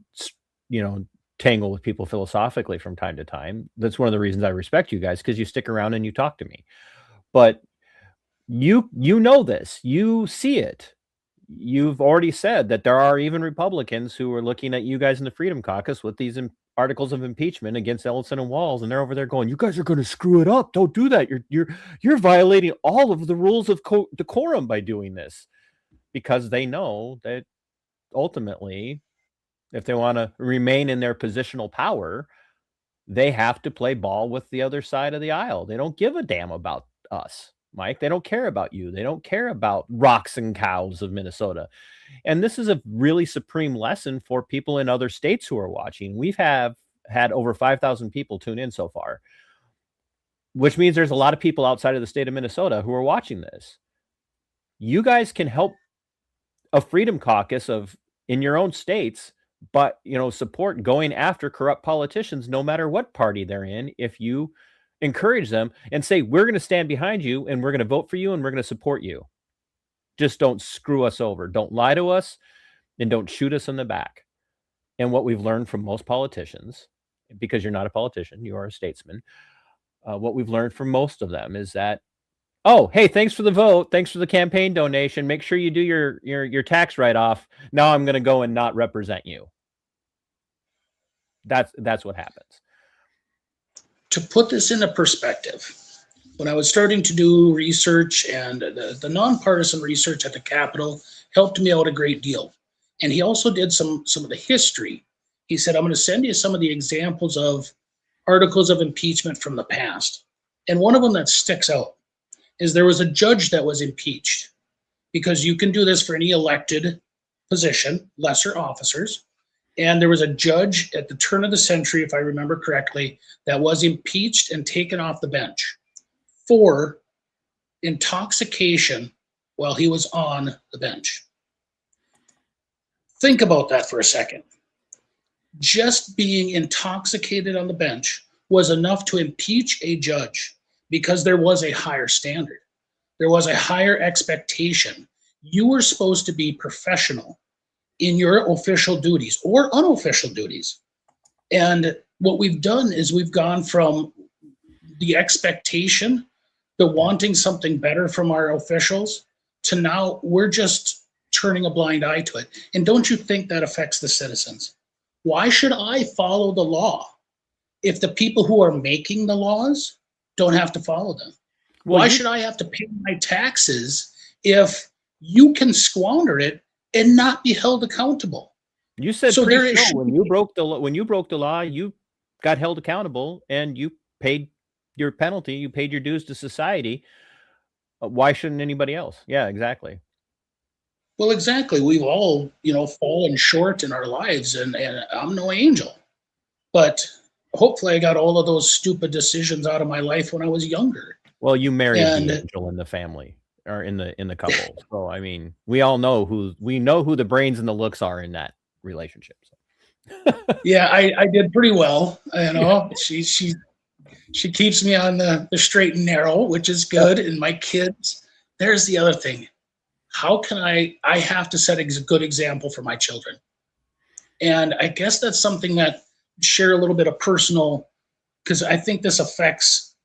tangle with people philosophically from time to time. That's one of the reasons I respect you guys, because you stick around and you talk to me. But you know this, you see it. You've already said that there are even Republicans who are looking at you guys in the Freedom Caucus with these articles of impeachment against Ellison and Walz, and they're over there going, "You guys are going to screw it up. Don't do that. You're violating all of the rules of decorum by doing this," because they know that ultimately, if they want to remain in their positional power, they have to play ball with the other side of the aisle. They don't give a damn about us, Mike. They don't care about you. They don't care about rocks and cows of Minnesota. And this is a really supreme lesson for people in other states who are watching. We've had over 5,000 people tune in so far, which means there's a lot of people outside of the state of Minnesota who are watching this. You guys can help a Freedom Caucus in your own states, but, support going after corrupt politicians, no matter what party they're in, if you encourage them and say, "We're going to stand behind you and we're going to vote for you and we're going to support you. Just don't screw us over. Don't lie to us and don't shoot us in the back." And what we've learned from most politicians, because you're not a politician, you are a statesman. What we've learned from most of them is that, "Oh, hey, thanks for the vote. Thanks for the campaign donation. Make sure you do your tax write-off. Now I'm going to go and not represent you." That's what happens. To put this into perspective, when I was starting to do research, and the nonpartisan research at the Capitol helped me out a great deal. And he also did some of the history. He said, "I'm going to send you some of the examples of articles of impeachment from the past." And one of them that sticks out is there was a judge that was impeached, because you can do this for any elected position, lesser officers. And there was a judge at the turn of the century, if I remember correctly, that was impeached and taken off the bench for intoxication while he was on the bench. Think about that for a second. Just being intoxicated on the bench was enough to impeach a judge, because there was a higher standard. There was a higher expectation. You were supposed to be professional in your official duties or unofficial duties. And what we've done is we've gone from the expectation to wanting something better from our officials to now we're just turning a blind eye to it. And don't you think that affects the citizens? Why should I follow the law if the people who are making the laws don't have to follow them? Why should I have to pay my taxes if you can squander it and not be held accountable? You said when you broke the law, you got held accountable and you paid your penalty, you paid your dues to society. Why shouldn't anybody else? Yeah, exactly. Well, exactly. We've all, fallen short in our lives, and I'm no angel. But hopefully I got all of those stupid decisions out of my life when I was younger. Well, you married the angel in the family, or in the couple. So I mean, we know who the brains and the looks are in that relationship. So. Yeah, I did pretty well. She keeps me on the straight and narrow, which is good. And my kids, there's the other thing. How can I have to set a good example for my children? And I guess that's something that share a little bit of personal, because I think this affects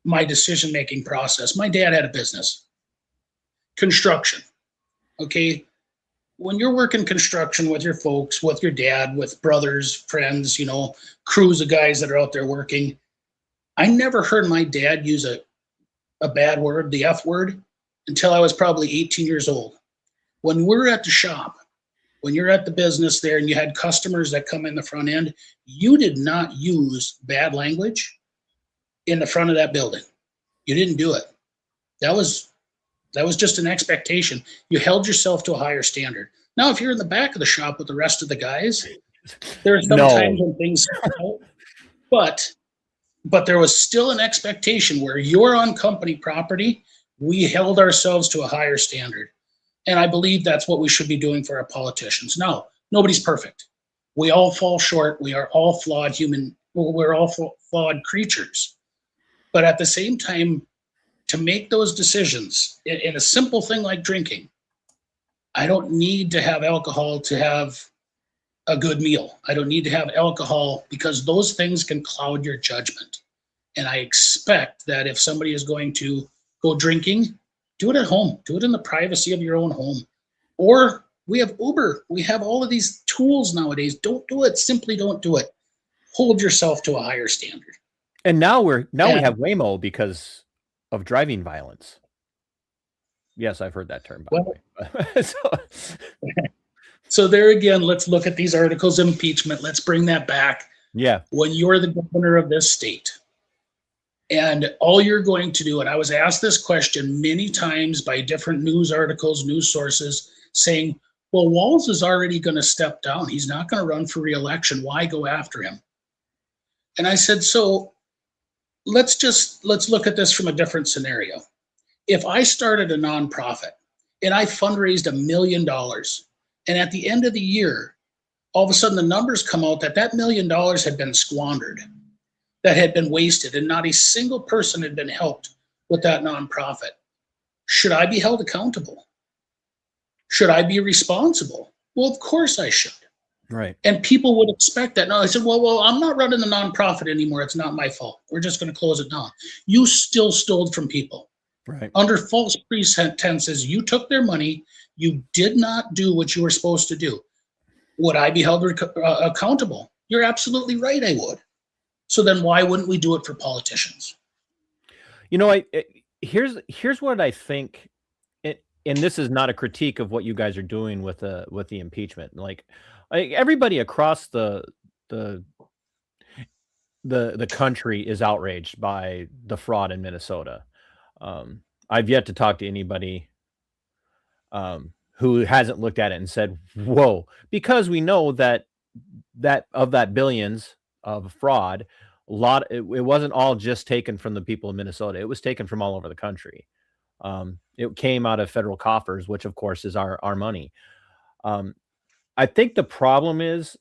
my decision-making process. My dad had a business, construction. Okay. When you're working construction with your folks, with your dad, with brothers, friends, crews of guys that are out there working, I never heard my dad use a bad word, the F word, until I was probably 18 years old. When we're at the shop, when you're at the business there and you had customers that come in the front end, you did not use bad language in the front of that building. You didn't do it. That was just an expectation. You held yourself to a higher standard. Now, if you're in the back of the shop with the rest of the guys, there are some times when things, but there was still an expectation where you're on company property. We held ourselves to a higher standard. And I believe that's what we should be doing for our politicians. No, nobody's perfect. We all fall short. We are all flawed we're all flawed creatures. But at the same time, to make those decisions in a simple thing like drinking, I don't need to have alcohol to have a good meal. I don't need to have alcohol because those things can cloud your judgment. And I expect that if somebody is going to go drinking, do it at home. Do it in the privacy of your own home. Or we have Uber. We have all of these tools nowadays. Don't do it. Simply don't do it. Hold yourself to a higher standard. And now we have Waymo because of driving violence. Yes, I've heard that term, by the way. So there again, let's look at these articles of impeachment. Let's bring that back. Yeah. When you're the governor of this state, and all you're going to do, and I was asked this question many times by different news articles, news sources, saying, well, Walz is already going to step down. He's not going to run for re-election. Why go after him? And I said, so let's look at this from a different scenario. If I started a nonprofit and I fundraised $1 million, and at the end of the year, all of a sudden the numbers come out that $1 million had been squandered, that had been wasted, and not a single person had been helped with that nonprofit. Should I be held accountable? Should I be responsible? Well, of course I should. Right. And people would expect that. No, I said, well, I'm not running the nonprofit anymore. It's not my fault. We're just going to close it down. You still stole from people. Right. Under false pretenses, you took their money. You did not do what you were supposed to do. Would I be held accountable? You're absolutely right, I would. So then why wouldn't we do it for politicians? You know, here's what I think, and this is not a critique of what you guys are doing with the impeachment. Like everybody across the country is outraged by the fraud in Minnesota. I've yet to talk to anybody who hasn't looked at it and said, whoa, because we know that of that billions of fraud, it wasn't all just taken from the people of Minnesota. It was taken from all over the country. It came out of federal coffers, which of course is our money. I think the problem is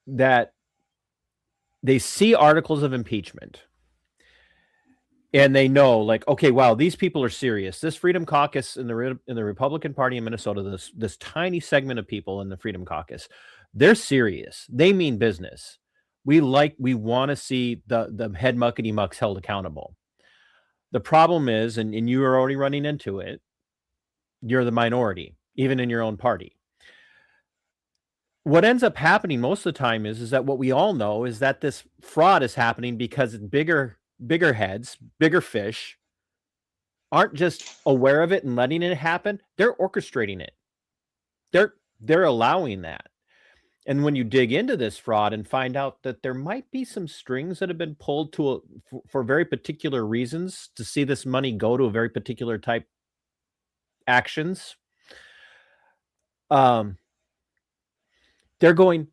that they see articles of impeachment and they know, like, okay, wow, these people are serious. This Freedom Caucus in the Republican Party in Minnesota, this tiny segment of people in the Freedom Caucus, they're serious. They mean business. We want to see the head muckety mucks held accountable. The problem is, and you are already running into it, you're the minority, even in your own party. What ends up happening most of the time is that what we all know is that this fraud is happening because bigger heads, bigger fish aren't just aware of it and letting it happen. They're orchestrating it. They're allowing that. And when you dig into this fraud and find out that there might be some strings that have been pulled for very particular reasons to see this money go to a very particular type actions, they're going,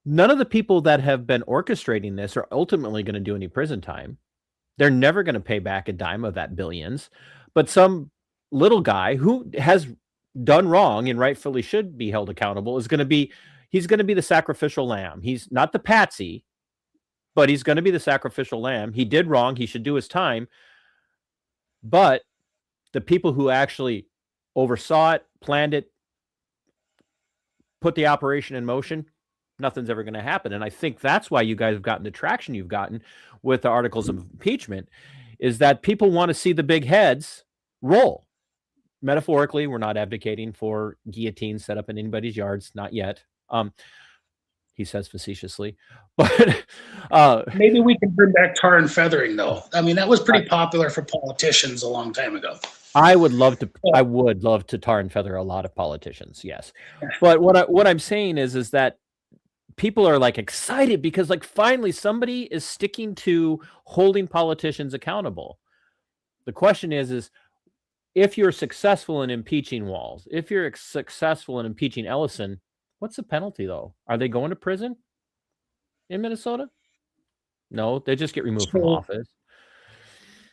none of the people that have been orchestrating this are ultimately going to do any prison time. They're never going to pay back a dime of that billions. But some little guy who has done wrong and rightfully should be held accountable he's going to be the sacrificial lamb. He's not the patsy, but he's going to be the sacrificial lamb. He did wrong. He should do his time. But the people who actually oversaw it, planned it, put the operation in motion, nothing's ever going to happen. And I think that's why you guys have gotten the traction you've gotten with the articles of impeachment, is that people want to see the big heads roll. Metaphorically, we're not advocating for guillotines set up in anybody's yards, not yet. he says facetiously. But maybe we can bring back tar and feathering, though. I mean, that was pretty popular for politicians a long time ago. I would love to tar and feather a lot of politicians, yes. But what I'm saying is that people are like excited because like finally somebody is sticking to holding politicians accountable. The question is if you're successful in impeaching Walz, if you're successful in impeaching Ellison, what's the penalty though? Are they going to prison in Minnesota? No, they just get removed from office.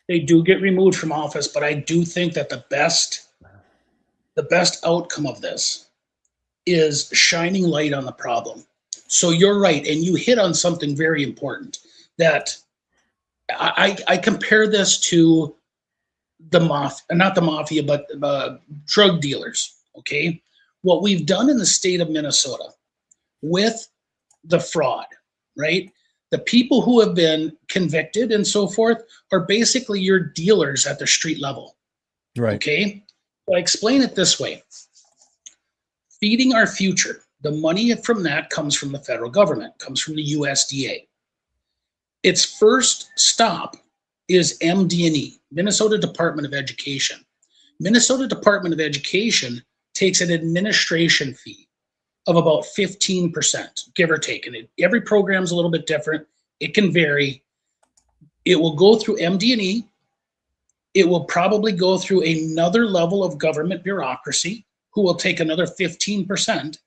They do get removed from office, but I do think that the best outcome of this is shining light on the problem. So you're right, and you hit on something very important, that I compare this to the mafia, not the mafia, but drug dealers, okay? What we've done in the state of Minnesota with the fraud, right? The people who have been convicted and so forth are basically your dealers at the street level. Right. Okay. So I explain it this way. Feeding our future, the money from that comes from the federal government, comes from the USDA. Its first stop is MD&E, Minnesota Department of Education. Minnesota Department of Education takes an administration fee of about 15%, give or take. And every program's a little bit different. It can vary. It will go through MD&E. It will probably go through another level of government bureaucracy who will take another 15%.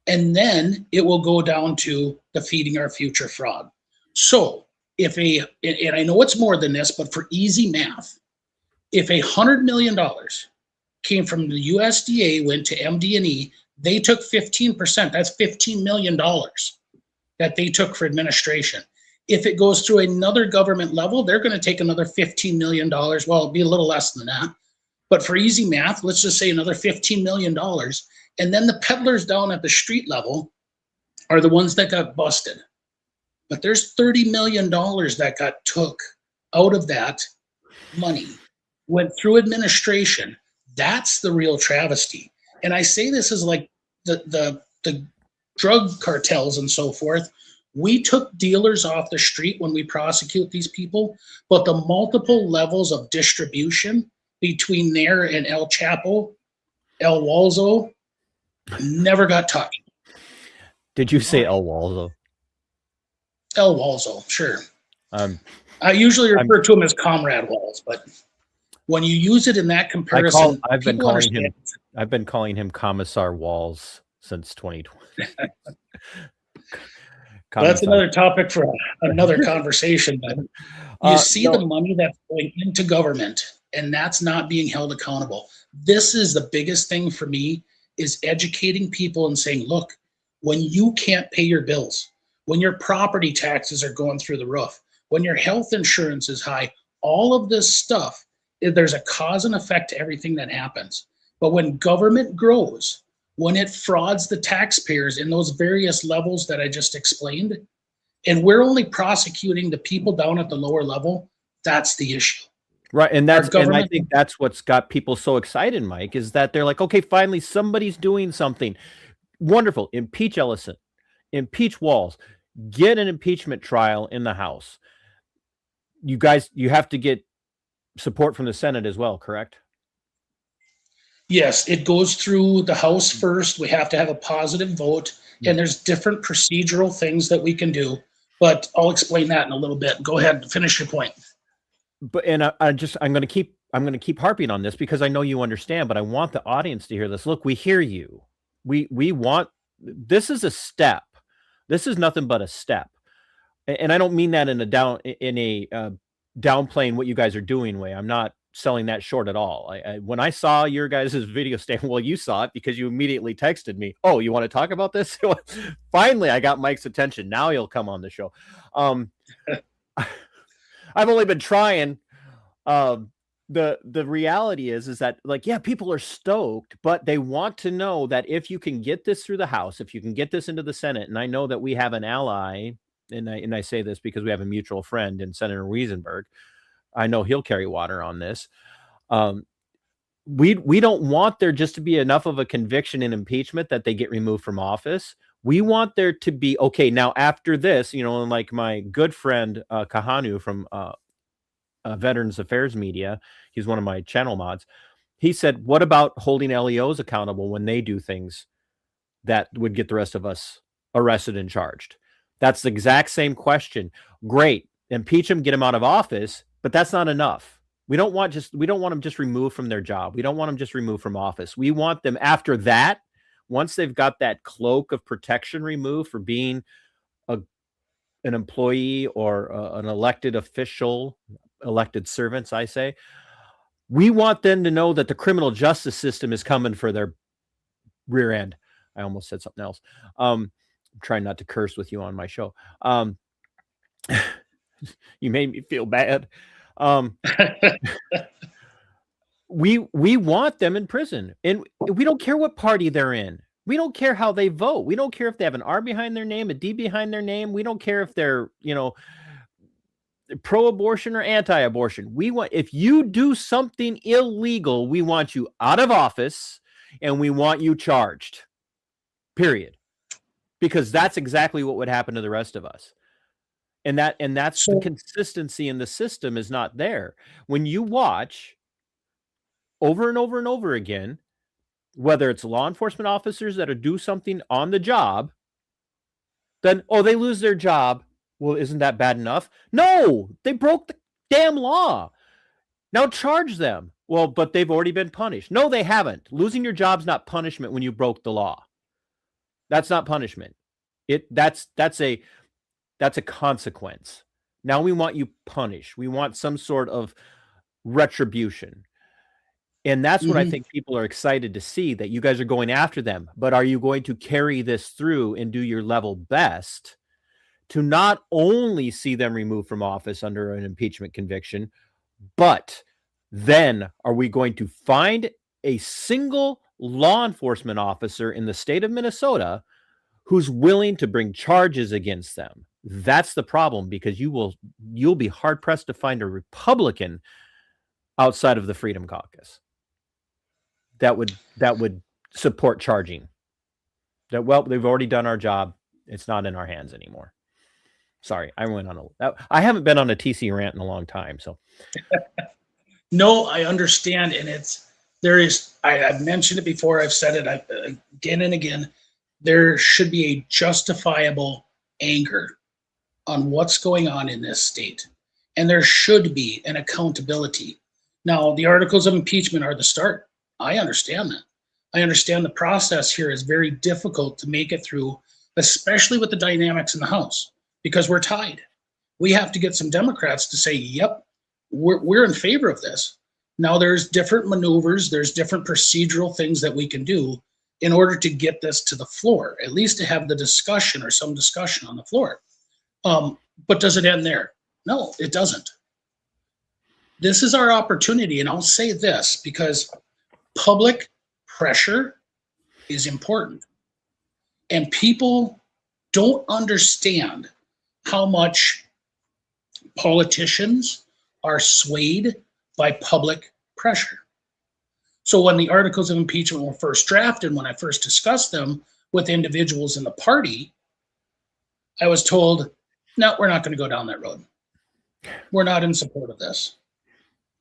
And then it will go down to the Feeding Our Future fraud. So if and I know it's more than this, but for easy math, if $100 million came from the USDA, went to MD&E, they took 15%. That's $15 million that they took for administration. If it goes through another government level, they're going to take another $15 million. Well, it'll be a little less than that. But for easy math, let's just say another $15 million. And then the peddlers down at the street level are the ones that got busted. But there's $30 million that got took out of that money, went through administration. That's the real travesty. And I say this as like the drug cartels and so forth. We took dealers off the street when we prosecute these people, but the multiple levels of distribution between there and El Chapo, El Walzo, never got touched. Did you say El Walzo? El Walzo, sure. I usually refer to him as Comrade Walz, but when you use it in that comparison, I've been calling him Commissar Walz since 2020. That's another topic for another conversation. But you see the money that's going into government, and that's not being held accountable. This is the biggest thing for me, is educating people and saying, look, when you can't pay your bills, when your property taxes are going through the roof, when your health insurance is high, all of this stuff, there's a cause and effect to everything that happens. But when government grows, when it frauds the taxpayers in those various levels that I just explained, and we're only prosecuting the people down at the lower level, that's the issue. Right. And I think that's what's got people so excited, Mike, is that they're like, okay, finally somebody's doing something. Wonderful. Impeach Ellison, impeach Walz, get an impeachment trial in the House. You guys, you have to get support from the Senate as well, correct? Yes, it goes through the House first. We have to have a positive vote, and there's different procedural things that we can do, but I'll explain that in a little bit. Go ahead and finish your point. But I'm going to keep harping on this because I know you understand, but I want the audience to hear this. Look, we hear you. We want, this is a step. This is nothing but a step. And I don't mean that in a downplaying what you guys are doing way. I'm not selling that short at all. When I saw your guys' video stand, well, you saw it because you immediately texted me. Oh, you want to talk about this? Finally, I got Mike's attention. Now he'll come on the show. I've only been trying. The reality is that, like, yeah, people are stoked, but they want to know that if you can get this through the House, if you can get this into the Senate, and I know that we have an ally, and I say this because we have a mutual friend in Senator Wiesenberg. I know he'll carry water on this. We don't want there just to be enough of a conviction in impeachment that they get removed from office. We want there to be, okay, now after this, you know, and like my good friend Kahanu from Veterans Affairs Media, he's one of my channel mods. He said, what about holding LEOs accountable when they do things that would get the rest of us arrested and charged? That's the exact same question. Great, impeach them, get them out of office, but that's not enough. We don't want them just removed from their job. We don't want them just removed from office. We want them after that, once they've got that cloak of protection removed for being an employee or an elected official, elected servants, I say, we want them to know that the criminal justice system is coming for their rear end. I almost said something else. I'm trying not to curse with you on my show. You made me feel bad. We want them in prison, and we don't care what party they're in. We don't care how they vote. We don't care if they have an R behind their name, a D behind their name. We don't care if they're, you know, pro-abortion or anti-abortion. We want, if you do something illegal, we want you out of office and we want you charged. Period. Because that's exactly what would happen to the rest of us. And that's the consistency in the system is not there. When you watch over and over and over again, whether it's law enforcement officers that do something on the job, then, oh, they lose their job. Well, isn't that bad enough? No, they broke the damn law. Now charge them. Well, but they've already been punished. No, they haven't. Losing your job's not punishment when you broke the law. That's not punishment. That's a consequence. Now we want you punished. We want some sort of retribution. And that's what I think people are excited to see, that you guys are going after them. But are you going to carry this through and do your level best to not only see them removed from office under an impeachment conviction, but then are we going to find a single law enforcement officer in the state of Minnesota who's willing to bring charges against them? That's the problem, because you'll be hard pressed to find a Republican outside of the Freedom Caucus that would support charging. That, well, they've already done our job. It's not in our hands anymore. Sorry, I went on I haven't been on a TC rant in a long time, so. No, I understand, and I've mentioned it before. I've said it again and again. There should be a justifiable anger on what's going on in this state, and there should be an accountability. Now, the articles of impeachment are the start. I understand that. I understand the process here is very difficult to make it through, especially with the dynamics in the House, because we're tied. We have to get some Democrats to say, yep, we're in favor of this. Now, there's different maneuvers, there's different procedural things that we can do in order to get this to the floor, at least to have the discussion or some discussion on the floor. But does it end there? No, it doesn't. This is our opportunity, and I'll say this because public pressure is important. And people don't understand how much politicians are swayed by public pressure. So when the articles of impeachment were first drafted, when I first discussed them with individuals in the party, I was told, no, we're not going to go down that road. We're not in support of this.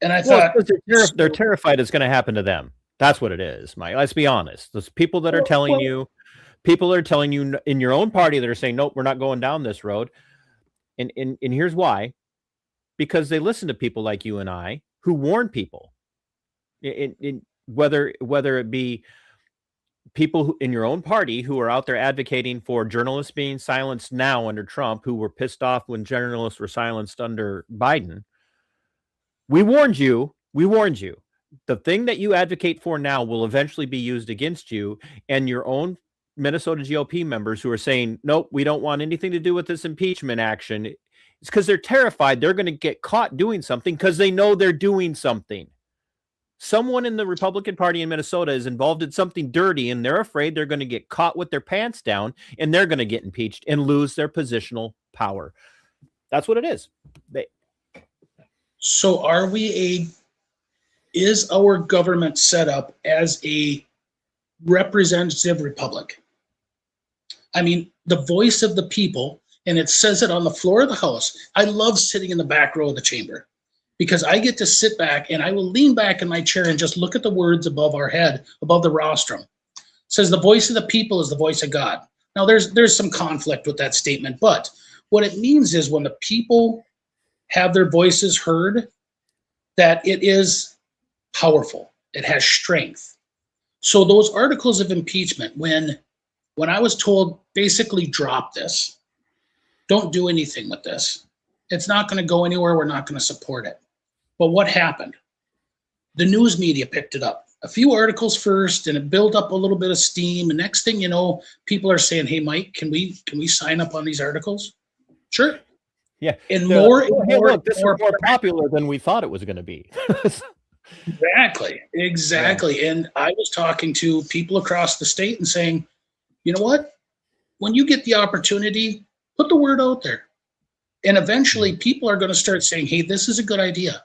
And I thought, they're terrified it's going to happen to them. That's what it is, Mike. Let's be honest. Those people that are telling you in your own party that are saying, nope, we're not going down this road. And here's why. Because they listen to people like you and I who warn people. Whether it be people in your own party who are out there advocating for journalists being silenced now under Trump, who were pissed off when journalists were silenced under Biden. We warned you. The thing that you advocate for now will eventually be used against you, and your own Minnesota GOP members who are saying, nope, we don't want anything to do with this impeachment action. It's because they're terrified they're going to get caught doing something because they know they're doing something. Someone in the Republican Party in Minnesota is involved in something dirty, and they're afraid they're going to get caught with their pants down, and they're going to get impeached and lose their positional power. That's what it is. So is our government set up as a representative republic? I mean, the voice of the people, and it says it on the floor of the House. I love sitting in the back row of the chamber because I get to sit back and I will lean back in my chair and just look at the words above our head, above the rostrum. It says the voice of the people is the voice of God. Now, there's some conflict with that statement, but what it means is when the people have their voices heard, that it is powerful. It has strength. So those articles of impeachment, when I was told basically drop this, don't do anything with this. It's not going to go anywhere. We're not going to support it. But what happened? The news media picked it up. A few articles first, and it built up a little bit of steam. And next thing you know, people are saying, "Hey, Mike, can we sign up on these articles?" Sure. Yeah. And more and hey, more. Look, this is more popular than we thought it was going to be. Exactly. Yeah. And I was talking to people across the state and saying, you know what? When you get the opportunity, put the word out there. And eventually people are going to start saying, hey, this is a good idea.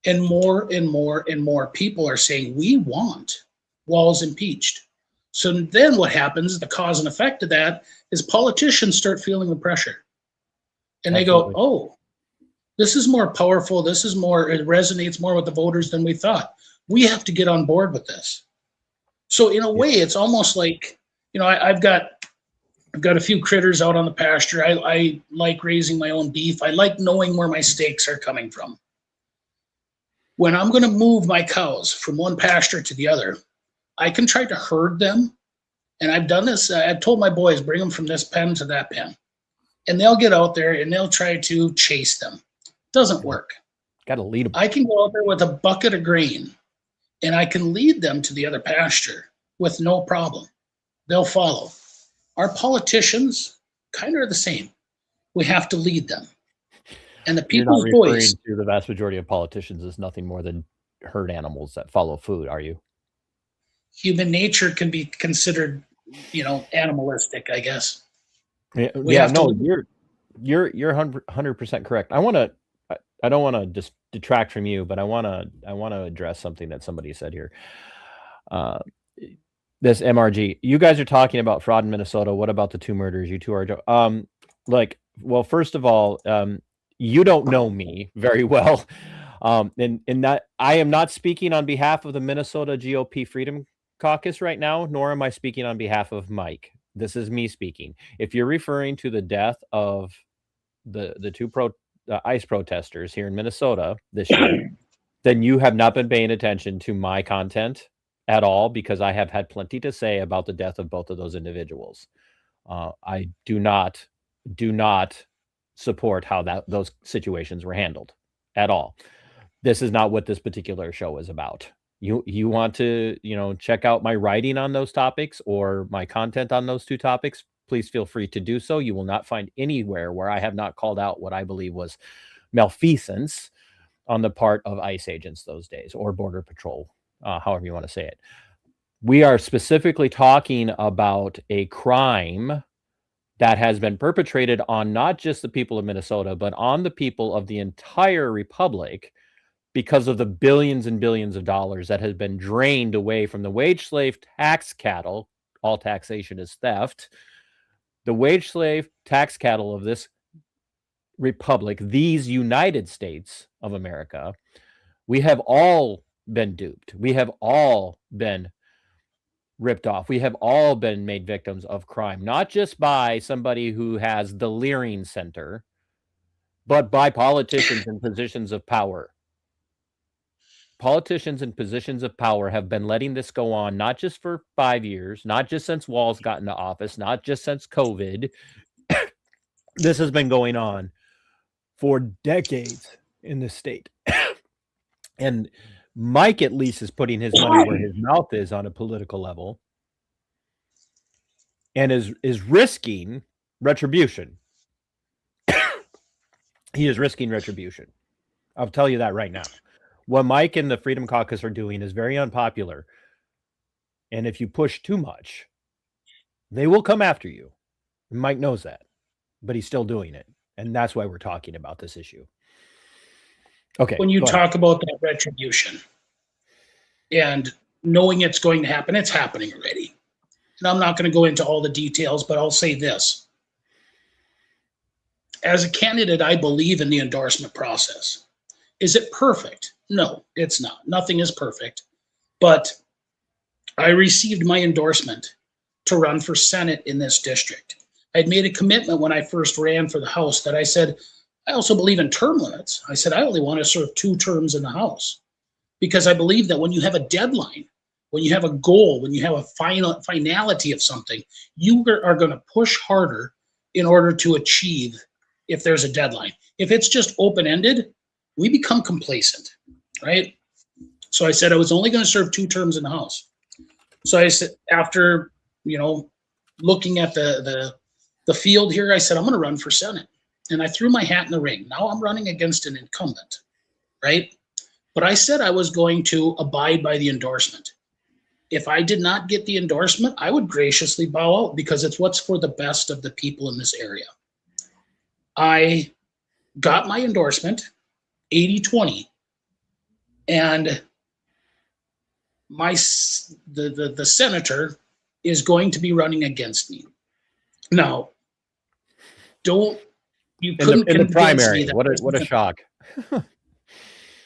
And more and more and more people are saying, we want Walz impeached. So then what happens, the cause and effect of that is politicians start feeling the pressure. And Absolutely. They go, oh, this is more powerful. This is more, it resonates more with the voters than we thought. We have to get on board with this. So in a way, it's almost like, you know, I've got a few critters out on the pasture. I like raising my own beef. I like knowing where my steaks are coming from. When I'm going to move my cows from one pasture to the other, I can try to herd them. And I've done this. I've told my boys, bring them from this pen to that pen. And they'll get out there and they'll try to chase them. Doesn't work. Got to lead them. I can go out there with a bucket of grain and I can lead them to the other pasture with no problem. They'll follow. Our politicians kind of are the same. We have to lead them. And the people's voice. You're not referring to the vast majority of politicians as nothing more than herd animals that follow food, are you? Human nature can be considered, you know, animalistic, I guess. Yeah, you're 100% correct. I don't want to just detract from you, but I want to address something that somebody said here. This MRG, you guys are talking about fraud in Minnesota. What about the 2 murders? You two are well, first of all, you don't know me very well. And that I am not speaking on behalf of the Minnesota GOP Freedom Caucus right now, nor am I speaking on behalf of Mike. This is me speaking. If you're referring to the death of the 2 ICE protesters here in Minnesota this year, then you have not been paying attention to my content at all, because I have had plenty to say about the death of both of those individuals. I do not support how those situations were handled at all. This is not what this particular show is about. You want to, check out my writing on those topics or my content on those 2 topics, please feel free to do so. You will not find anywhere where I have not called out what I believe was malfeasance on the part of ICE agents those days, or Border Patrol, however you want to say it. We are specifically talking about a crime that has been perpetrated on not just the people of Minnesota, but on the people of the entire republic, because of the billions and billions of dollars that has been drained away from the wage slave tax cattle. All taxation is theft. The wage slave tax cattle of this republic, these United States of America, we have all been duped. We have all been ripped off. We have all been made victims of crime, not just by somebody who has the Leering Center, but by politicians in positions of power. Politicians in positions of power have been letting this go on, not just for 5 years, not just since Walz got into office, not just since COVID. This has been going on for decades in this state. And Mike at least is putting his money where his mouth is on a political level, and is risking retribution. He is risking retribution. I'll tell you that right now. What Mike and the Freedom Caucus are doing is very unpopular. And if you push too much, they will come after you. And Mike knows that, but he's still doing it. And that's why we're talking about this issue. Okay. When you talk about that retribution and knowing it's going to happen, it's happening already. And I'm not going to go into all the details, but I'll say this. As a candidate, I believe in the endorsement process. Is it perfect? No, it's not. Nothing is perfect. But I received my endorsement to run for Senate in this district. I'd made a commitment when I first ran for the House that I said, I also believe in term limits. I said, I only want to serve 2 terms in the House because I believe that when you have a deadline, when you have a goal, when you have a finality of something, you are going to push harder in order to achieve if there's a deadline. If it's just open-ended, we become complacent, right? So I said I was only going to serve 2 terms in the House. So I said, after, looking at the field here, I said, I'm going to run for Senate. And I threw my hat in the ring. Now I'm running against an incumbent, right? But I said I was going to abide by the endorsement. If I did not get the endorsement, I would graciously bow out because it's what's for the best of the people in this area. I got my endorsement, 80-20, and the senator is going to be running against me. Now, you couldn't in the primary. Me that what a shock.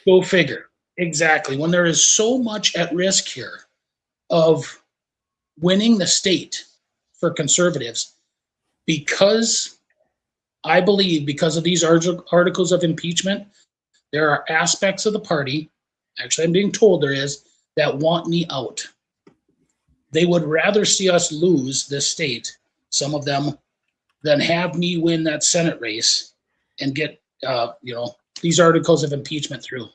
Go figure. Exactly. When there is so much at risk here of winning the state for conservatives, because I believe because of these articles of impeachment, there are aspects of the party, actually I'm being told there is, that want me out. They would rather see us lose this state, some of them, than have me win that Senate race and get, these articles of impeachment through.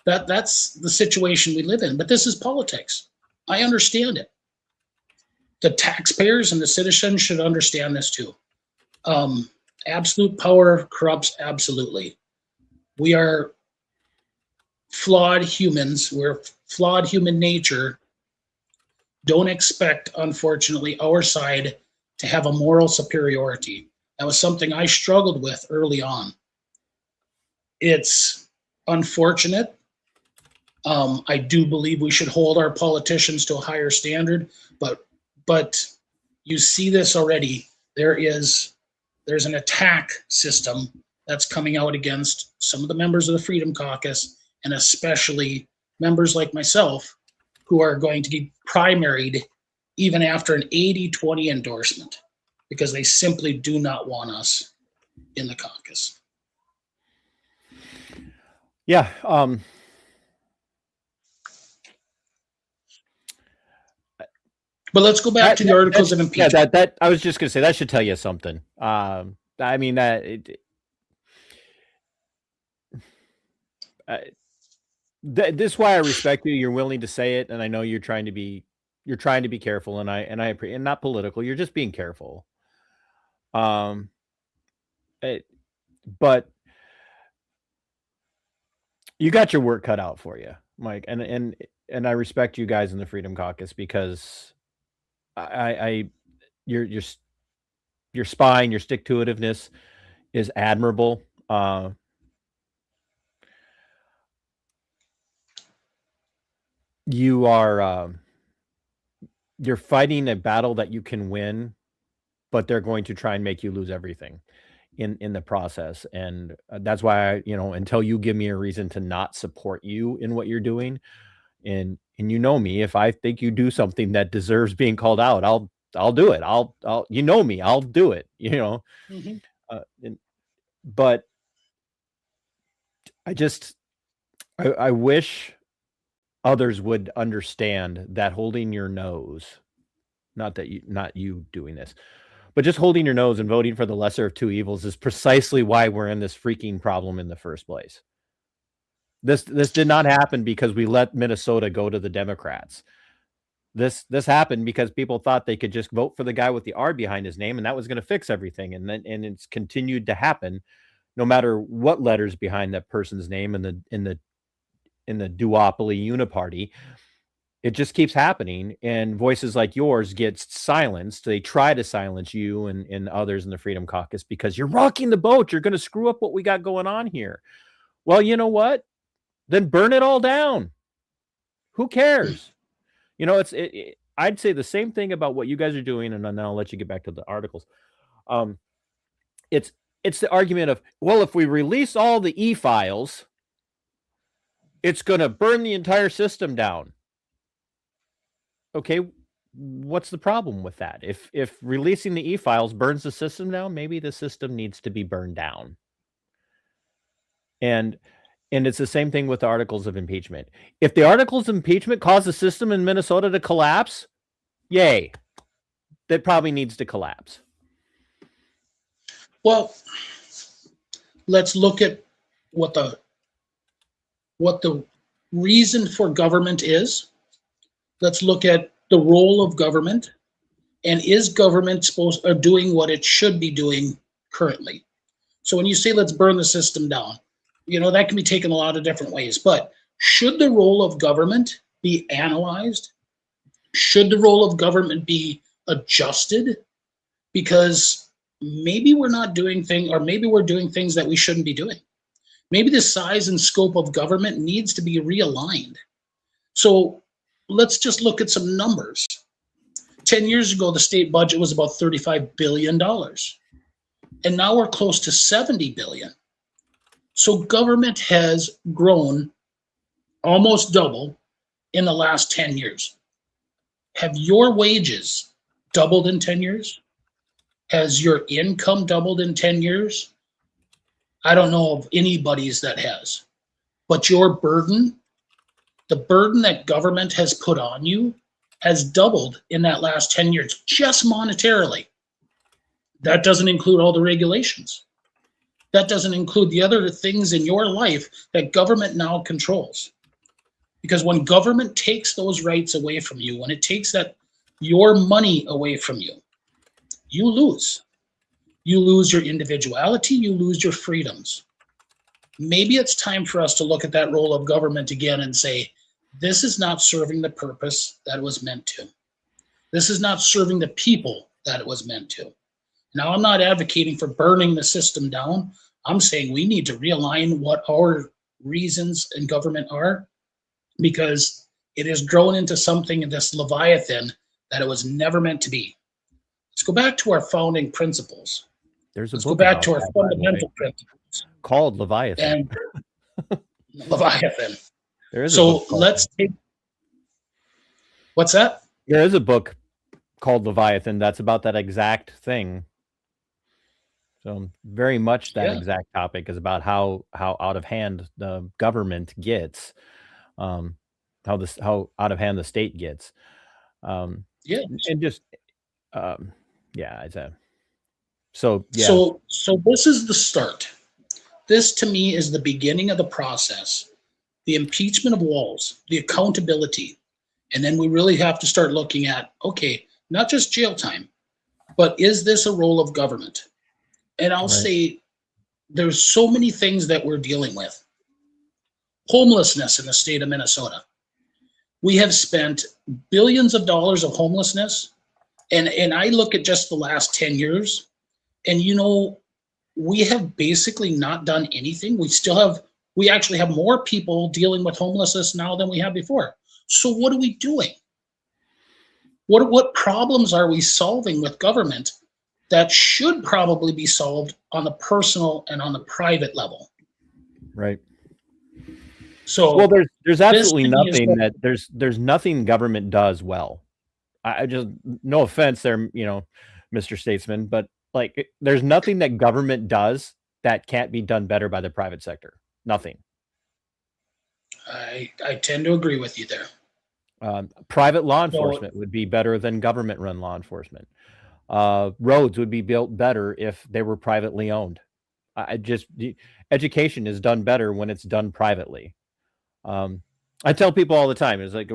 That's the situation we live in. But this is politics. I understand it. The taxpayers and the citizens should understand this too. Absolute power corrupts absolutely. We are flawed humans. We're flawed human nature. Don't expect, unfortunately, our side to have a moral superiority. That was something I struggled with early on. It's unfortunate. I do believe we should hold our politicians to a higher standard, but you see this already. There's an attack system that's coming out against some of the members of the Freedom Caucus, and especially members like myself who are going to be primaried even after an 80-20 endorsement because they simply do not want us in the caucus. Yeah. But let's go back to the articles of impeachment. Yeah, that I was just going to say that should tell you something. I mean this is why I respect you. You're willing to say it, and I know you're trying to be careful, and I appreciate, and not political. You're just being careful. But you got your work cut out for you, Mike, and I respect you guys in the Freedom Caucus because your spine, your stick-to-itiveness is admirable. You are you're fighting a battle that you can win, but they're going to try and make you lose everything in the process. And that's why until you give me a reason to not support you in what you're doing, and me, if I think you do something that deserves being called out, I'll do it. I'll me, I'll do it. Mm-hmm. But I wish others would understand that holding your nose, not you doing this, but just holding your nose and voting for the lesser of two evils is precisely why we're in this freaking problem in the first place. This did not happen because we let Minnesota go to the Democrats. This happened because people thought they could just vote for the guy with the R behind his name and that was going to fix everything. And it's continued to happen no matter what letters behind that person's name in the duopoly uniparty. It just keeps happening, and voices like yours get silenced. They try to silence you and others in the Freedom Caucus because you're rocking the boat. You're going to screw up what we got going on here. Well, you know what? Then burn it all down. Who cares? I'd say the same thing about what you guys are doing, and then I'll let you get back to the articles. Um, it's the argument of, well, if we release all the e-files, it's going to burn the entire system down. Okay, what's the problem with that? If releasing the e-files burns the system down, maybe the system needs to be burned down. And it's the same thing with the articles of impeachment. If the articles of impeachment cause the system in Minnesota to collapse, yay. That probably needs to collapse. Well, let's look at what the reason for government is. Let's look at the role of government, and is government doing what it should be doing currently? So when you say let's burn the system down, that can be taken a lot of different ways, but should the role of government be analyzed? Should the role of government be adjusted? Because maybe we're not doing things, or maybe we're doing things that we shouldn't be doing. Maybe the size and scope of government needs to be realigned. So let's just look at some numbers. 10 years ago, the state budget was about $35 billion. And now we're close to $70 billion. So government has grown almost double in the last 10 years. Have your wages doubled in 10 years? Has your income doubled in 10 years? I don't know of anybody's that has. But your burden, the burden that government has put on you, has doubled in that last 10 years, just monetarily. That doesn't include all the regulations. That doesn't include the other things in your life that government now controls. Because when government takes those rights away from you, when it takes your money away from you, you lose. You lose your individuality, you lose your freedoms. Maybe it's time for us to look at that role of government again and say, this is not serving the purpose that it was meant to. This is not serving the people that it was meant to. Now, I'm not advocating for burning the system down. I'm saying we need to realign what our reasons in government are, because it has grown into something in this Leviathan that it was never meant to be. Let's go back to our founding principles. Let's go back to our fundamental principles. Called Leviathan. And Leviathan. There is so let's take. What's that? There is a book called Leviathan that's about that exact thing. So very much that exact topic is about how out of hand the government gets, how out of hand the state gets. And just So this is the start. This to me is the beginning of the process. The impeachment of Walz, the accountability. And then we really have to start looking at, okay, not just jail time, but is this a role of government? And I'll say there's so many things that we're dealing with. Homelessness in the state of Minnesota. We have spent billions of dollars of homelessness. And I look at just the last 10 years, and we have basically not done anything. We actually have more people dealing with homelessness now than we have before. So what are we doing? What problems are we solving with government that should probably be solved on the personal and on the private level? Right. So well, there's absolutely nothing there's nothing government does well. I just, no offense there, Mr. Statesman, but like there's nothing that government does that can't be done better by the private sector. Nothing. I tend to agree with you there. Private law enforcement would be better than government-run law enforcement. Roads would be built better if they were privately owned. Education is done better when it's done privately. I tell people all the time, it's like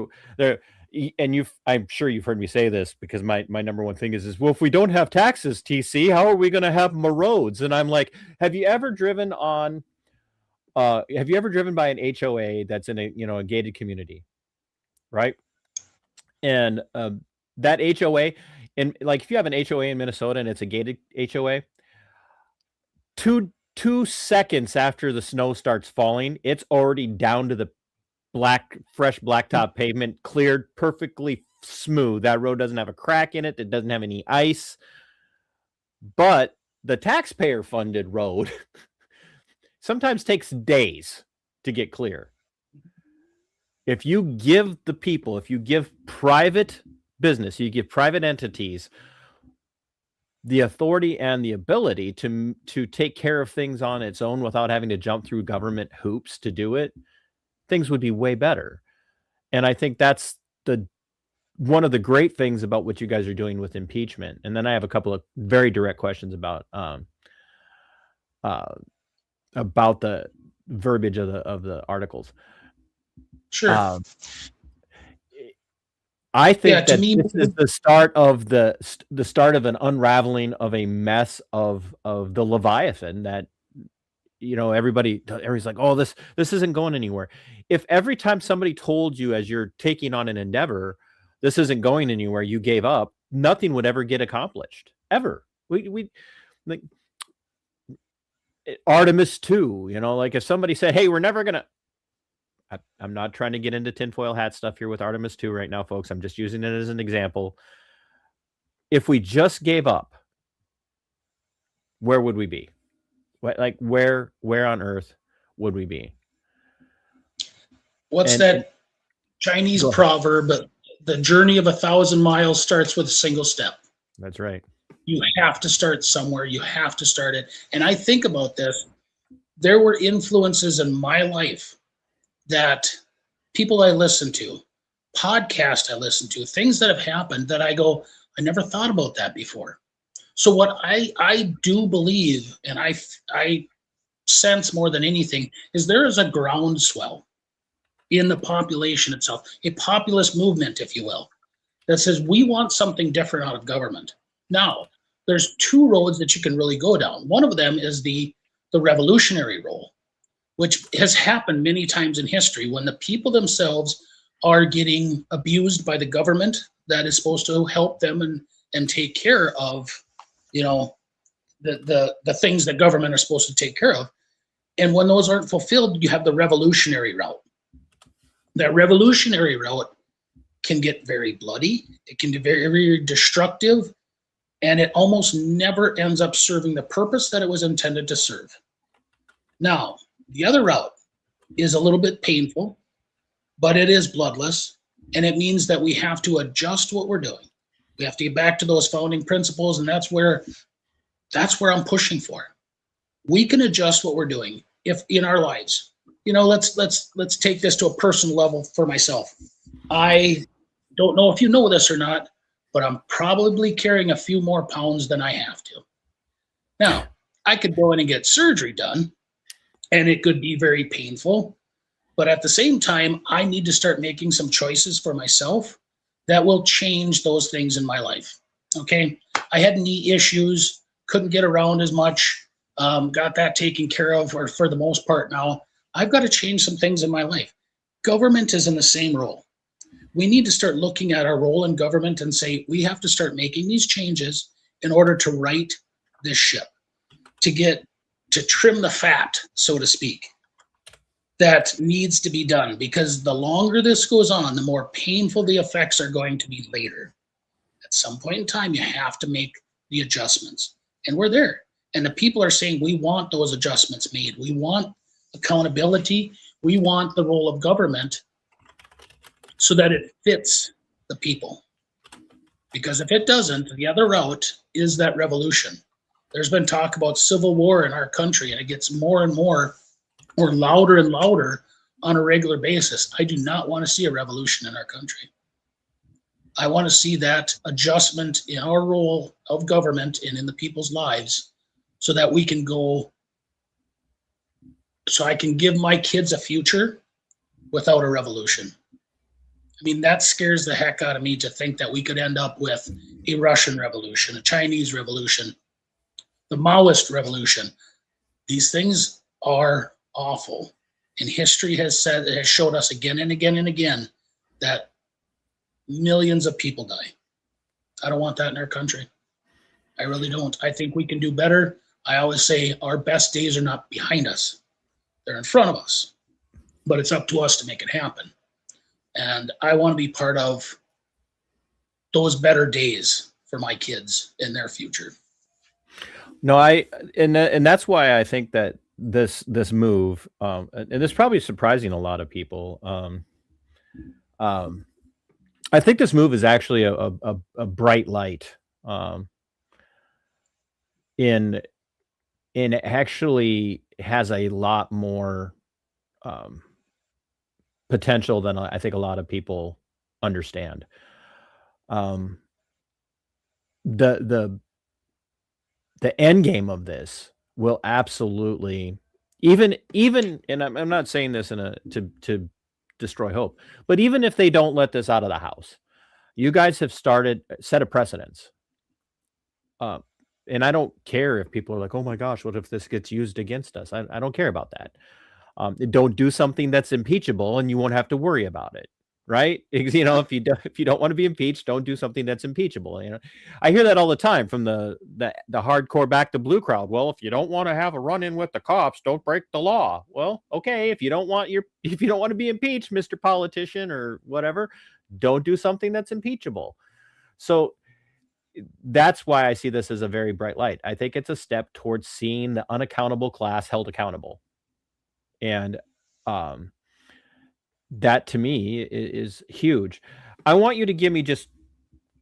and I'm sure you've heard me say this, because my number one thing is, well, if we don't have taxes, TC, how are we going to have more roads? And I'm like, have you ever driven by an HOA that's in a gated community, right? And that HOA, and like if you have an HOA in Minnesota and it's a gated HOA, two seconds after the snow starts falling, it's already down to the fresh blacktop pavement, cleared, perfectly smooth. That road doesn't have a crack in it. It doesn't have any ice. But the taxpayer funded road sometimes takes days to get clear. If you give the people, if you give private business, you give private entities the authority and the ability to take care of things on its own without having to jump through government hoops to do it, things would be way better. And I think that's one of the great things about what you guys are doing with impeachment. And then I have a couple of very direct questions about the verbiage of the articles. Sure. I think that this is the start of the start of an unraveling of a mess of the Leviathan that, you know, everybody's like, oh, this isn't going anywhere. If every time somebody told you as you're taking on an endeavor, this isn't going anywhere, you gave up, nothing would ever get accomplished, ever. We like Artemis 2, you know, like if somebody said, hey, we're never gonna, I'm not trying to get into tinfoil hat stuff here with Artemis 2 right now, folks. I'm just using it as an example. If we just gave up, where would we be? Like where on earth would we be? What's that Chinese proverb? The journey of 1,000 miles starts with a single step. That's right. You have to start somewhere. You have to start it. And I think about this. There were influences in my life that people I listen to, podcasts I listen to, things that have happened that I go, I never thought about that before. So what I do believe, and I sense more than anything, is there is a groundswell in the population itself, a populist movement, if you will, that says we want something different out of government. Now, there's two roads that you can really go down. One of them is the revolutionary role, which has happened many times in history when the people themselves are getting abused by the government that is supposed to help them and take care of, you know, the things that government are supposed to take care of. And when those aren't fulfilled, you have the revolutionary route. That revolutionary route can get very bloody. It can be very, very destructive. And it almost never ends up serving the purpose that it was intended to serve. Now, the other route is a little bit painful, but it is bloodless. And it means that we have to adjust what we're doing. We have to get back to those founding principles. And that's where I'm pushing for. We can adjust what we're doing if in our lives. You know, let's take this to a personal level for myself. I don't know if you know this or not, but I'm probably carrying a few more pounds than I have to. Now, I could go in and get surgery done, and it could be very painful. But at the same time, I need to start making some choices for myself that will change those things in my life. Okay? I had knee issues, couldn't get around as much, got that taken care of, or for the most part now. I've got to change some things in my life. Government is in the same role. We need to start looking at our role in government and say, we have to start making these changes in order to right this ship, to trim the fat, so to speak, that needs to be done. Because the longer this goes on, the more painful the effects are going to be later. At some point in time, you have to make the adjustments. And we're there. And the people are saying, we want those adjustments made. We want accountability. We want the role of government so that it fits the people. Because if it doesn't, the other route is that revolution. There's been talk about civil war in our country, and it gets more and more, or louder and louder on a regular basis. I do not want to see a revolution in our country. I want to see that adjustment in our role of government and in the people's lives so that we can go, so I can give my kids a future without a revolution. I mean, that scares the heck out of me to think that we could end up with a Russian revolution, a Chinese revolution, the Maoist revolution. These things are awful. And history has showed us again and again and again that millions of people die. I don't want that in our country. I really don't. I think we can do better. I always say our best days are not behind us. They're in front of us. But it's up to us to make it happen. And I want to be part of those better days for my kids and their future. No, and that's why I think that this move, and it's probably surprising a lot of people. I think this move is actually a bright light, in actually has a lot more potential than I think a lot of people understand. The end game of this will absolutely, even, and I'm not saying this to destroy hope, but even if they don't let this out of the House, you guys have set a precedence. And I don't care if people are like, oh my gosh, what if this gets used against us? I don't care about that. Don't do something that's impeachable and you won't have to worry about it. Right? If you don't want to be impeached, don't do something that's impeachable. I hear that all the time from the hardcore back to blue crowd. Well, if you don't want to have a run-in with the cops, don't break the law. Well, okay, if you don't want to be impeached, Mr. Politician or whatever, don't do something that's impeachable. So that's why I see this as a very bright light. I think it's a step towards seeing the unaccountable class held accountable. And that to me is huge. I want you to give me just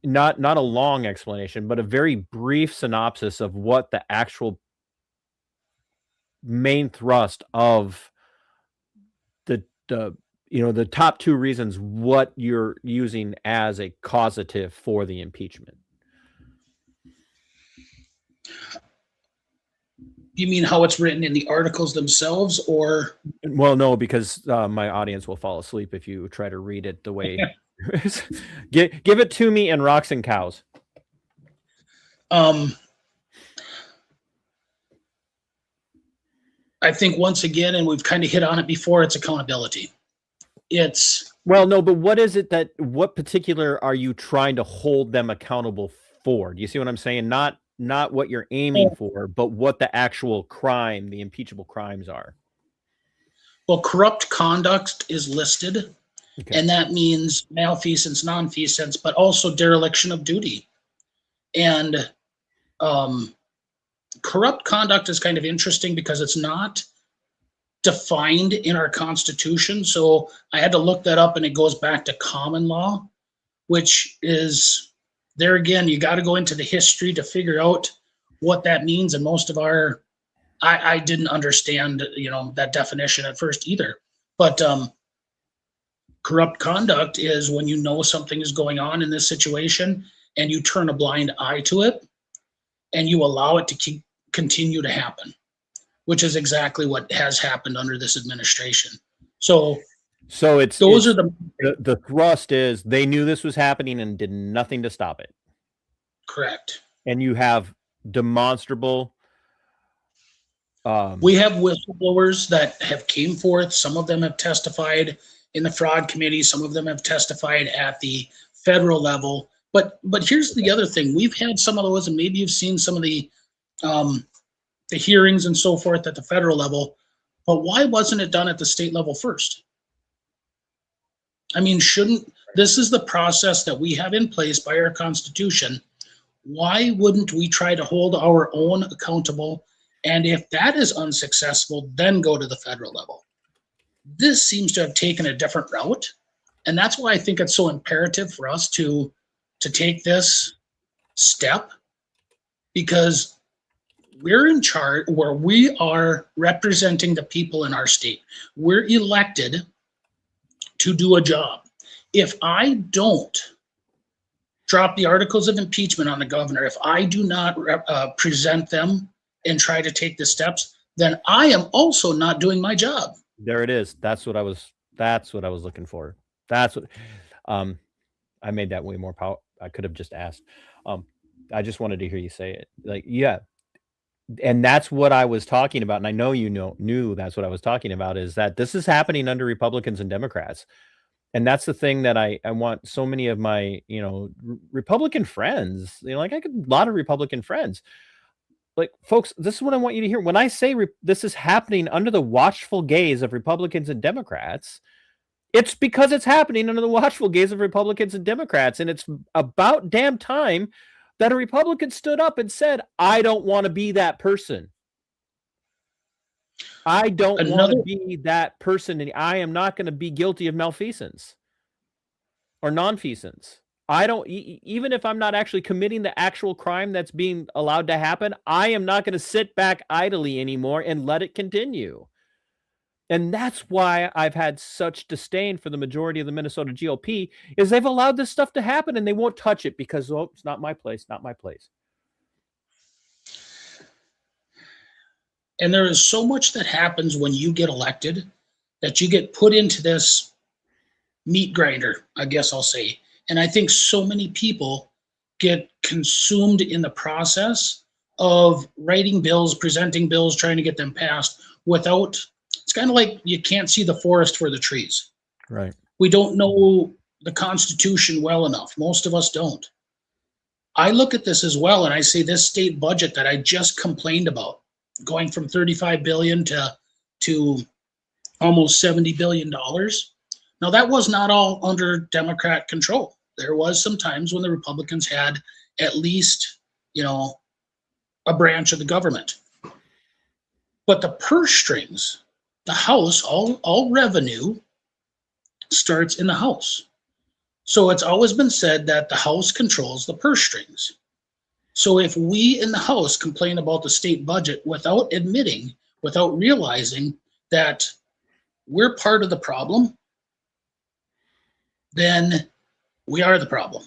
not a long explanation, but a very brief synopsis of what the actual main thrust of the top two reasons what you're using as a causative for the impeachment. You mean how it's written in the articles themselves, or? Well, no, because my audience will fall asleep if you try to read it the way. Give it to me in rocks and cows. I think once again, and we've kind of hit on it before, it's accountability. Well, no, but what particular are you trying to hold them accountable for? Do you see what I'm saying? Not what you're aiming for, but what the actual crime, the impeachable crimes are. Well, corrupt conduct is listed, okay, and that means malfeasance, nonfeasance, but also dereliction of duty. And corrupt conduct is kind of interesting because it's not defined in our Constitution. So I had to look that up, and it goes back to common law, which is, there again, you got to go into the history to figure out what that means. And most of I didn't understand, that definition at first either. But corrupt conduct is when something is going on in this situation and you turn a blind eye to it and you allow it to continue to happen, which is exactly what has happened under this administration. So the thrust is they knew this was happening and did nothing to stop it. Correct. And you have demonstrable. We have whistleblowers that have came forth. Some of them have testified in the fraud committee. Some of them have testified at the federal level. But here's the other thing. We've had some of those, and maybe you've seen some of the hearings and so forth at the federal level. But why wasn't it done at the state level first? I mean, this is the process that we have in place by our Constitution. Why wouldn't we try to hold our own accountable? And if that is unsuccessful, then go to the federal level. This seems to have taken a different route. And that's why I think it's so imperative for us to take this step, because we're in charge, where we are representing the people in our state. We're elected to do a job. If I don't drop the articles of impeachment on the governor, if I do not present them and try to take the steps, then I am also not doing my job. There it is. That's what I was looking for. That's what I made that way more powerful. I could have just asked. I just wanted to hear you say it. Like, yeah. And that's what I was talking about. And I know knew that's what I was talking about, is that this is happening under Republicans and Democrats. And that's the thing that I want so many of my, Republican friends, like I got a lot of Republican friends. Like, folks, this is what I want you to hear. When I say this is happening under the watchful gaze of Republicans and Democrats, It's because it's happening under the watchful gaze of Republicans and Democrats. And it's about damn time that a Republican stood up and said, I don't want to be that person. I don't want to be that person, and I am not going to be guilty of malfeasance or nonfeasance. I don't, even if I'm not actually committing the actual crime that's being allowed to happen, I am not going to sit back idly anymore and let it continue. And that's why I've had such disdain for the majority of the Minnesota GOP, is they've allowed this stuff to happen and they won't touch it because, oh, it's not my place, not my place. And there is so much that happens when you get elected that you get put into this meat grinder, I guess I'll say. And I think so many people get consumed in the process of writing bills, presenting bills, trying to get them passed without, it's kind of like you can't see the forest for the trees. Right. We don't know the Constitution well enough. Most of us don't. I look at this as well, and I say this state budget that I just complained about, going from $35 billion to almost $70 billion. Now, that was not all under Democrat control. There was some times when the Republicans had at least, a branch of the government. But the purse strings, the House, all revenue starts in the House. So it's always been said that the House controls the purse strings. So if we in the House complain about the state budget without admitting, without realizing that we're part of the problem, then we are the problem.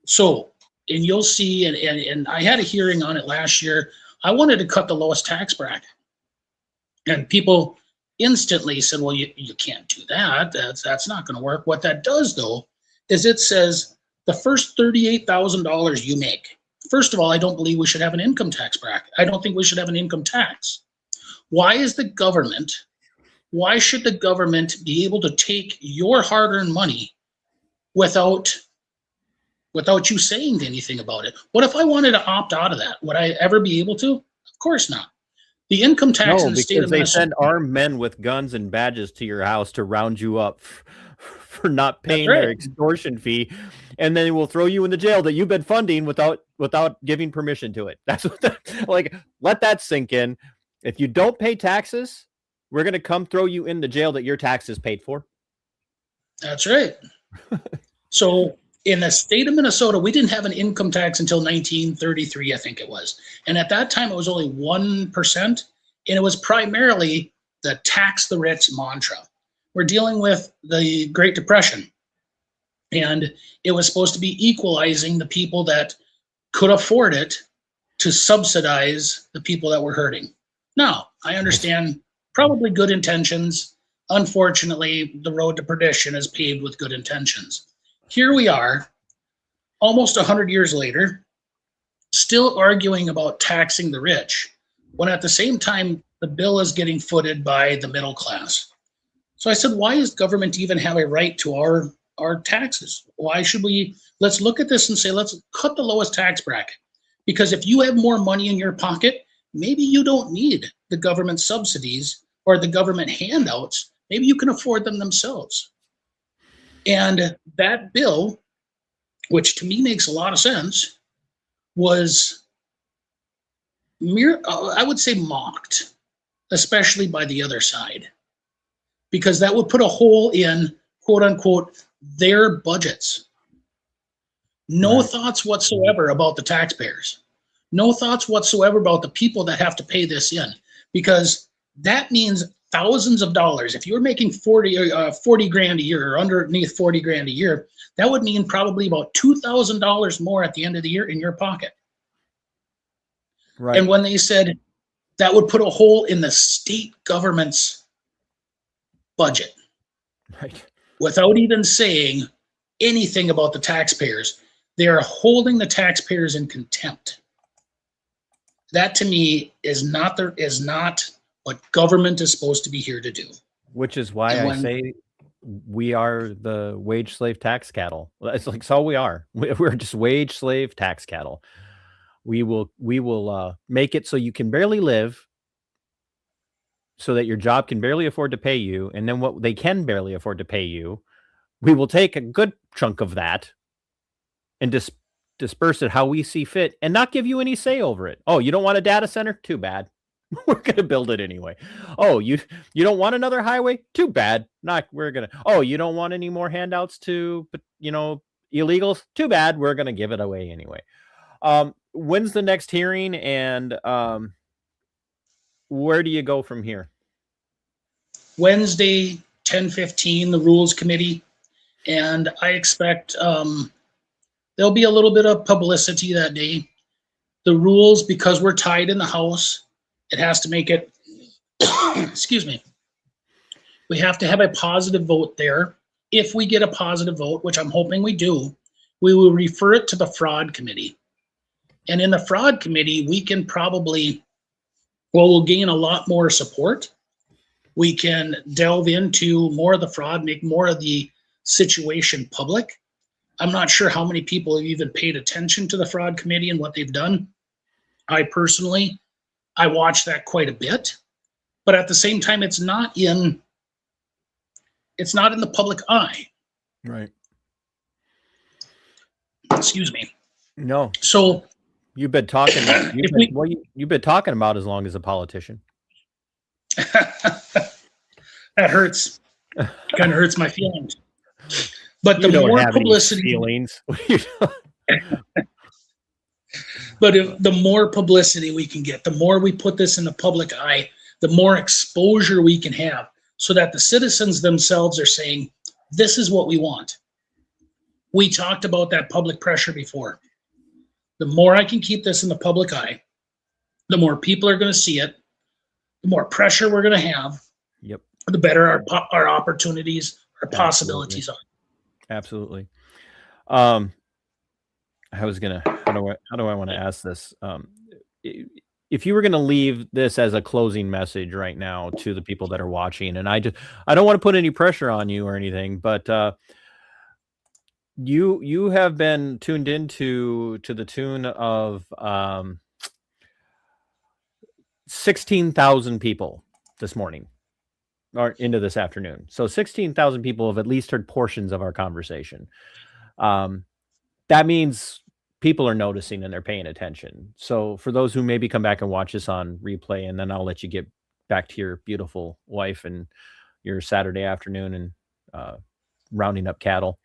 So, and you'll see, and I had a hearing on it last year. I wanted to cut the lowest tax bracket. And people instantly said, well, you can't do that. That's not going to work. What that does, though, is it says the first $38,000 you make. First of all, I don't believe we should have an income tax bracket. I don't think we should have an income tax. Why should the government be able to take your hard-earned money without you saying anything about it? What if I wanted to opt out of that? Would I ever be able to? Of course not. The income tax in the state of Minnesota. They send armed men with guns and badges to your house to round you up for not paying their extortion fee, and then they will throw you in the jail that you've been funding without giving permission to it. That's what let that sink in. If you don't pay taxes, we're going to come throw you in the jail that your taxes paid for. That's right. So in the state of Minnesota, we didn't have an income tax until 1933, I think it was. And at that time, it was only 1%. And it was primarily the tax the rich mantra. We're dealing with the Great Depression. And it was supposed to be equalizing the people that could afford it to subsidize the people that were hurting. Now, I understand probably good intentions. Unfortunately, the road to perdition is paved with good intentions. Here we are, almost 100 years later, still arguing about taxing the rich, when at the same time, the bill is getting footed by the middle class. So I said, why does government even have a right to our taxes? Why should we, let's look at this and say, let's cut the lowest tax bracket. Because if you have more money in your pocket, maybe you don't need the government subsidies or the government handouts. Maybe you can afford them themselves. And that bill, which to me makes a lot of sense, was I would say mocked, especially by the other side, because that would put a hole in, quote unquote, their budgets. No thoughts whatsoever about the taxpayers. No thoughts whatsoever about the people that have to pay this in, because that means thousands of dollars. If you're making 40 grand a year or underneath 40 grand a year, that would mean probably about $2,000 more at the end of the year in your pocket. Right. And when they said that would put a hole in the state government's budget, right, without even saying anything about the taxpayers, they are holding the taxpayers in contempt. That to me is not what government is supposed to be here to do. Which is why I say we are the wage slave tax cattle. It's like, so we are. We're just wage slave tax cattle. We will make it so you can barely live, so that your job can barely afford to pay you, and then what they can barely afford to pay you, we will take a good chunk of that and disperse it how we see fit and not give you any say over it. Oh, you don't want a data center? Too bad. We're going to build it anyway. Oh, you don't want another highway? Too bad. We're going to. Oh, you don't want any more handouts to, illegals? Too bad. We're going to give it away anyway. When's the next hearing, and where do you go from here? Wednesday, 10:15, the Rules Committee, and I expect there'll be a little bit of publicity that day. The rules, because we're tied in the House, it has to make it, excuse me, we have to have a positive vote there. If we get a positive vote, which I'm hoping we do, we will refer it to the Fraud Committee. And in the Fraud Committee, we can probably, we'll gain a lot more support. We can delve into more of the fraud, make more of the situation public. I'm not sure how many people have even paid attention to the Fraud Committee and what they've done. I watch that quite a bit, but at the same time, it's not in the public eye. Right. Excuse me. No. So you've been talking. You've been talking about as long as a politician. That hurts. Kind of hurts my feelings. But the You don't more have any publicity, feelings. but if the more publicity we can get, the more we put this in the public eye, the more exposure we can have, so that the citizens themselves are saying, this is what we want. We talked about that public pressure before. The more I can keep this in the public eye, the more people are going to see it, the more pressure we're going to have, Yep. the better our opportunities, our possibilities are. Absolutely. How do I want to ask this? If you were going to leave this as a closing message right now to the people that are watching, and I don't want to put any pressure on you or anything, but you have been tuned into to the tune of 16,000 people this morning or into this afternoon. So 16,000 people have at least heard portions of our conversation. That means people are noticing and they're paying attention. So for those who maybe come back and watch this on replay, and then I'll let you get back to your beautiful wife and your Saturday afternoon and rounding up cattle.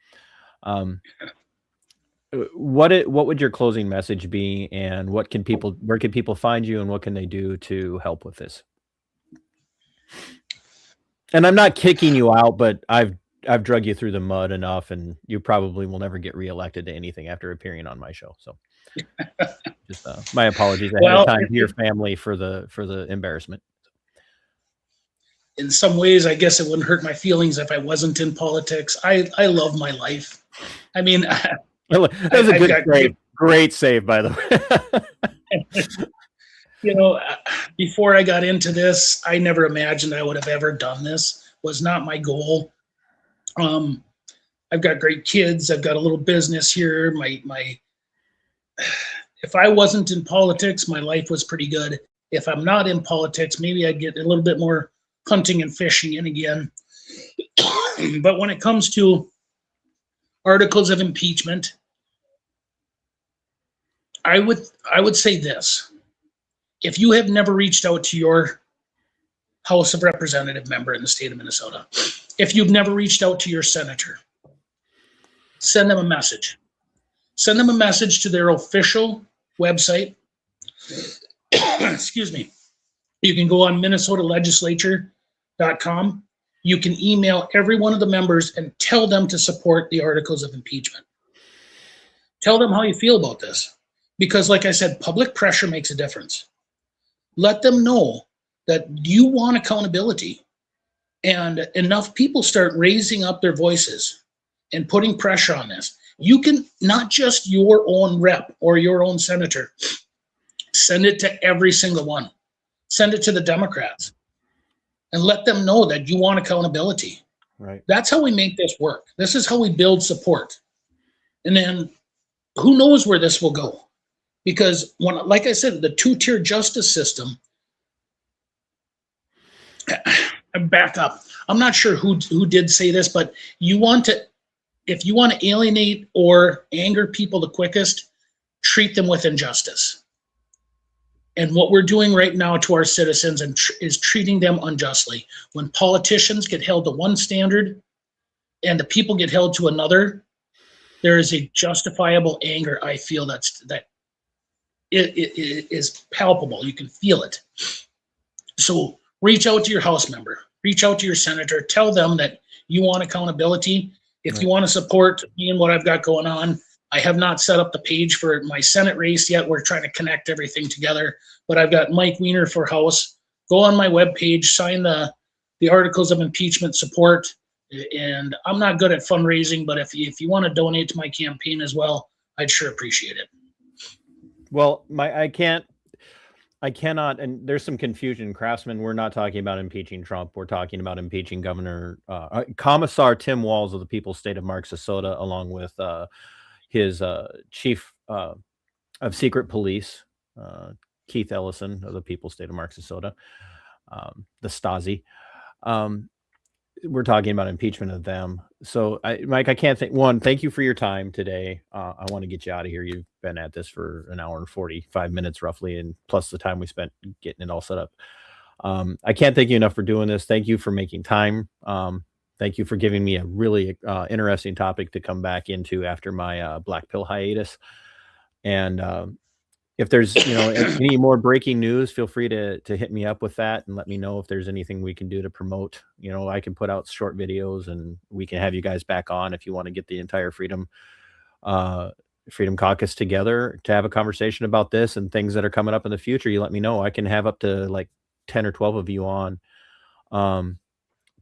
What would your closing message be, and where can people find you, and what can they do to help with this? And I'm not kicking you out, but I've drug you through the mud enough, and you probably will never get reelected to anything after appearing on my show. So just my apologies ahead of time to your family for the embarrassment. In some ways, I guess it wouldn't hurt my feelings if I wasn't in politics. I love my life. I mean, that was a great save, by the way. Before I got into this, I never imagined I would have ever done this. Was not my goal. I've got great kids. I've got a little business here. If I wasn't in politics, my life was pretty good. If I'm not in politics, maybe I'd get a little bit more hunting and fishing in again. But when it comes to articles of impeachment, I would say this. If you have never reached out to your House of Representative member in the state of Minnesota, if you've never reached out to your senator, send them a message. Send them a message to their official website. Excuse me. You can go on minnesotalegislature.com. You can email every one of the members and tell them to support the articles of impeachment. Tell them how you feel about this. Because like I said, public pressure makes a difference. Let them know that you want accountability. And enough people start raising up their voices and putting pressure on this. You can, not just your own rep or your own senator, send it to every single one. Send it to the Democrats and let them know that you want accountability. Right. That's how we make this work. This is how we build support. And then who knows where this will go? Because like I said, the two-tier justice system, back up. I'm not sure who did say this, but if you want to alienate or anger people the quickest, treat them with injustice. And what we're doing right now to our citizens is treating them unjustly. When politicians get held to one standard and the people get held to another, there is a justifiable anger. I feel that it is palpable. You can feel it. So reach out to your House member, reach out to your senator, tell them that you want accountability. If you want to support me and what I've got going on, I have not set up the page for my Senate race yet. We're trying to connect everything together, but I've got Mike Weiner for House. Go on my webpage, sign the articles of impeachment support. And I'm not good at fundraising, but if you want to donate to my campaign as well, I'd sure appreciate it. Well, I cannot, and there's some confusion. Craftsman, we're not talking about impeaching Trump. We're talking about impeaching Commissar Tim Walz of the People's State of Minnesota, along with his chief of secret police, Keith Ellison of the People's State of Minnesota, the Stasi. We're talking about impeachment of them. So, Mike, I can't think. One, thank you for your time today. I want to get you out of here. You've been at this for an hour and 45 minutes roughly, and plus the time we spent getting it all set up. I can't thank you enough for doing this. Thank you for making time. Thank you for giving me a really interesting topic to come back into after my black pill hiatus. And if there's any more breaking news, feel free to hit me up with that and let me know if there's anything we can do to promote. I can put out short videos and we can have you guys back on if you want to get the entire Freedom Caucus together to have a conversation about this and things that are coming up in the future. You let me know. I can have up to like 10 or 12 of you on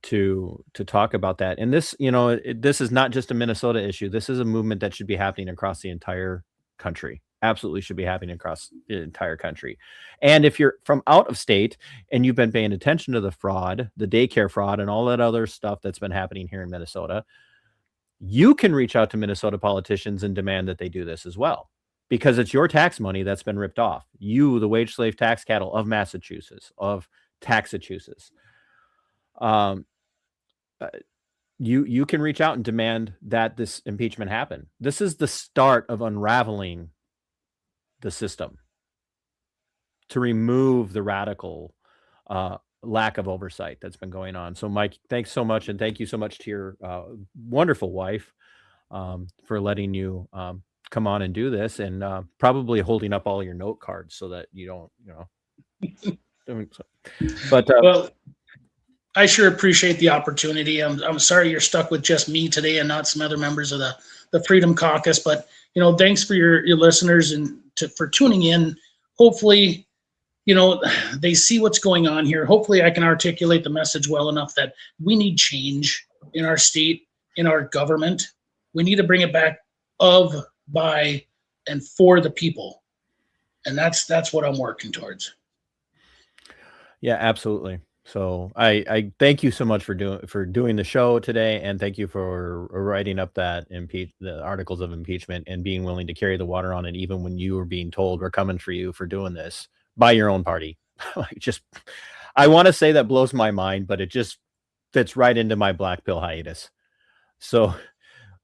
to talk about that. And this, this is not just a Minnesota issue. This is a movement that should be happening across the entire country. Absolutely should be happening across the entire country. And if you're from out of state and you've been paying attention to the fraud, the daycare fraud, and all that other stuff that's been happening here in Minnesota, you can reach out to Minnesota politicians and demand that they do this as well, because it's your tax money that's been ripped off. You, the wage slave tax cattle of Massachusetts, of Taxachusetts. You can reach out and demand that this impeachment happen. This is the start of unraveling the system to remove the radical lack of oversight that's been going on. So, Mike, thanks so much. And thank you so much to your wonderful wife for letting you come on and do this, and probably holding up all your note cards so that you don't, but well, I sure appreciate the opportunity. I'm sorry you're stuck with just me today and not some other members of the Freedom Caucus, but thanks for your listeners and for tuning in. Hopefully, they see what's going on here. Hopefully I can articulate the message well enough that we need change in our state, in our government. We need to bring it back of, by, and for the people. And that's what I'm working towards. Yeah, absolutely. So I thank you so much for doing the show today, and thank you for writing up the articles of impeachment and being willing to carry the water on it, even when you were being told we're coming for you for doing this by your own party. I want to say that blows my mind, but it just fits right into my black pill hiatus. So,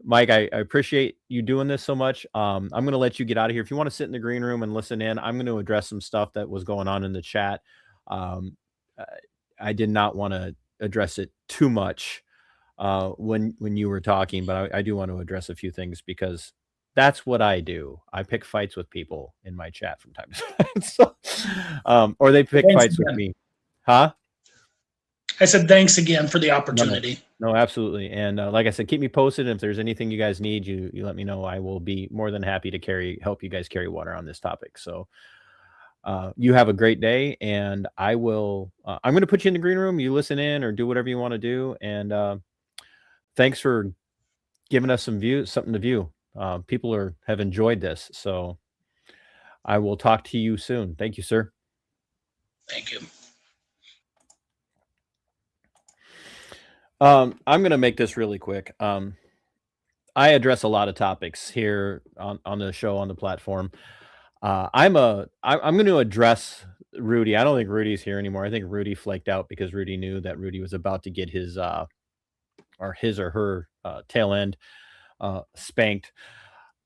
Mike, I appreciate you doing this so much. I'm going to let you get out of here. If you want to sit in the green room and listen in, I'm going to address some stuff that was going on in the chat. I did not want to address it too much when you were talking, but I do want to address a few things because that's what I do. I pick fights with people in my chat from time to time. Or they pick fights with me. Huh? I said thanks again for the opportunity. No, absolutely. And like I said, keep me posted. If there's anything you guys need, you let me know. I will be more than happy to help you guys carry water on this topic. So you have a great day, and I'm going to put you in the green room. You listen in or do whatever you want to do. And thanks for giving us something to view. People have enjoyed this. So I will talk to you soon. Thank you, sir. Thank you. I'm going to make this really quick. I address a lot of topics here on the show, on the platform. I'm going to address Rudy. I don't think Rudy's here anymore. I think Rudy flaked out because Rudy knew that Rudy was about to get his or her tail end spanked.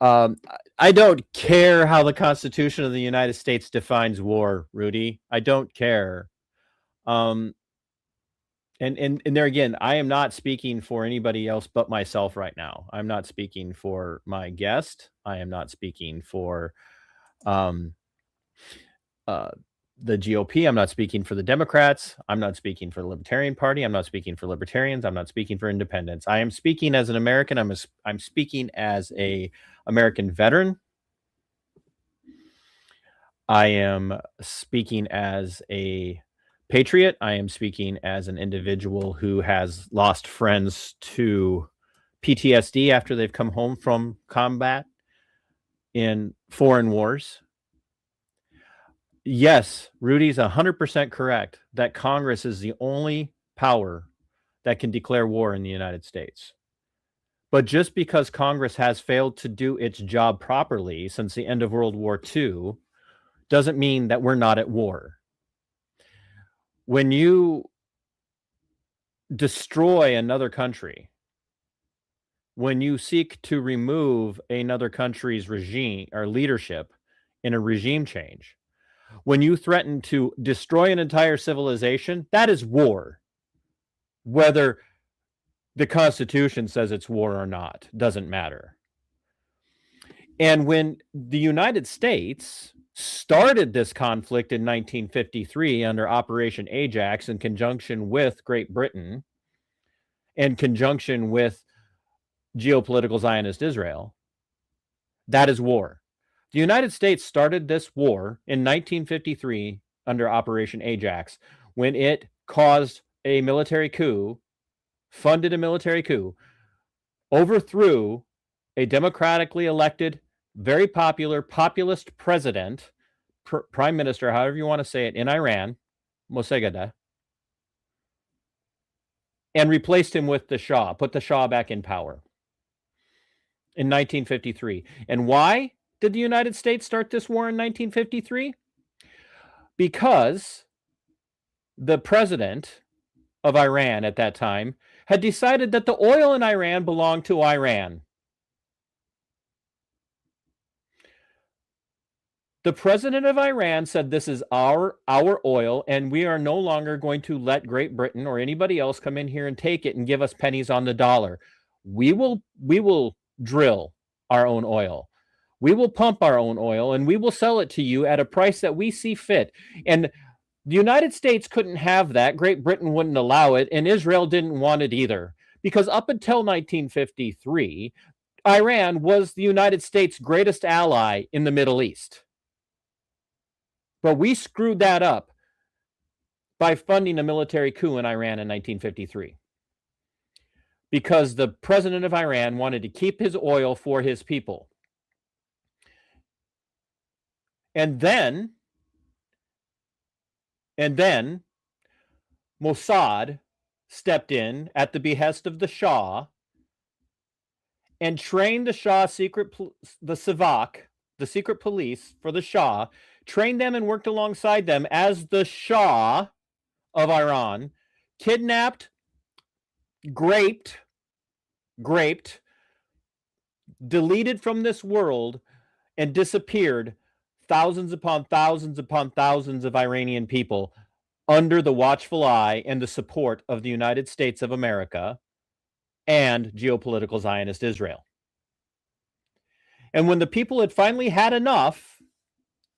I don't care how the Constitution of the United States defines war, Rudy. I don't care. And there again, I am not speaking for anybody else but myself right now. I'm not speaking for my guest. I am not speaking for um, the GOP. I'm not speaking for the Democrats. I'm not speaking for the Libertarian Party. I'm not speaking for libertarians. I'm not speaking for independents. I am speaking as an American. I'm speaking as a American veteran. I am speaking as a patriot. I am speaking as an individual who has lost friends to PTSD after they've come home from combat in foreign wars. Yes, Rudy's 100% correct that Congress is the only power that can declare war in the United States. But just because Congress has failed to do its job properly since the end of World War II doesn't mean that we're not at war. When you destroy another country, when you seek to remove another country's regime or leadership in a regime change, when you threaten to destroy an entire civilization, that is war. Whether the Constitution says it's war or not, doesn't matter. And when the United States started this conflict in 1953 under Operation Ajax in conjunction with Great Britain, in conjunction with geopolitical Zionist Israel, that is war. The United States started this war in 1953 under Operation Ajax when it caused a military coup, funded a military coup, overthrew a democratically elected, very popular, populist president, prime minister, however you want to say it, in Iran, Mossadegh, and replaced him with the Shah, put the Shah back in power in 1953. And why did the United States start this war in 1953? Because the president of Iran at that time had decided that the oil in Iran belonged to Iran. The president of Iran said, this is our oil, and we are no longer going to let Great Britain or anybody else come in here and take it and give us pennies on the dollar. We will drill our own oil. We will pump our own oil, and we will sell it to you at a price that we see fit. And the United States couldn't have that. Great Britain wouldn't allow it, and Israel didn't want it either. Because up until 1953, Iran was the United States' greatest ally in the Middle East. But we screwed that up by funding a military coup in Iran in 1953. Because the president of Iran wanted to keep his oil for his people. And then Mossad stepped in at the behest of the Shah and trained the Shah the Savak, the secret police for the Shah, trained them and worked alongside them as the Shah of Iran, kidnapped, raped, deleted from this world, and disappeared thousands upon thousands upon thousands of Iranian people under the watchful eye and the support of the United States of America and geopolitical Zionist Israel. And when the people had finally had enough,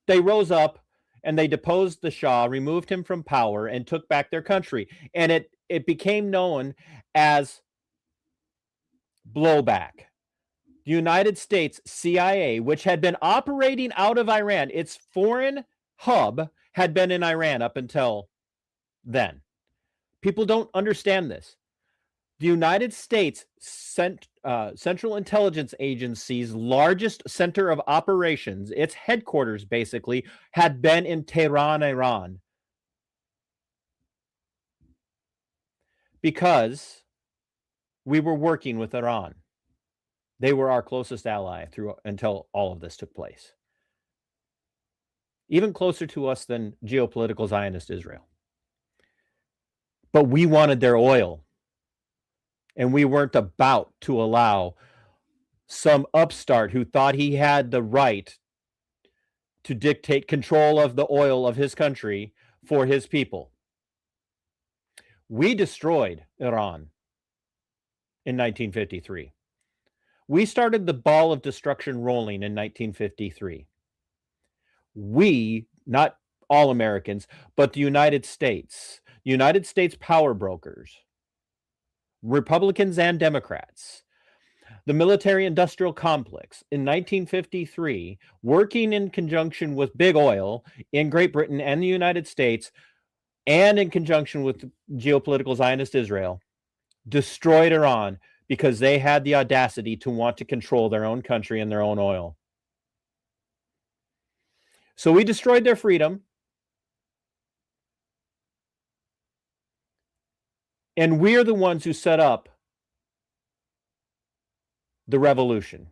they rose up and they deposed the Shah, removed him from power, and took back their country. And it became known as blowback. The United States CIA, which had been operating out of Iran, its foreign hub had been in Iran up until then. People don't understand this. The United States Central Intelligence Agency's largest center of operations, its headquarters basically, had been in Tehran, Iran. Because we were working with Iran. They were our closest ally until all of this took place. even closer to us than geopolitical Zionist Israel. But we wanted their oil, and we weren't about to allow some upstart who thought he had the right to dictate control of the oil of his country for his people. We destroyed Iran in 1953. We started the ball of destruction rolling in 1953. We, not all Americans, but the United States power brokers, Republicans and Democrats, the military-industrial complex in 1953, working in conjunction with big oil in Great Britain and the United States, and in conjunction with geopolitical Zionist Israel, destroyed Iran because they had the audacity to want to control their own country and their own oil. So we destroyed their freedom. And we're the ones who set up the revolution.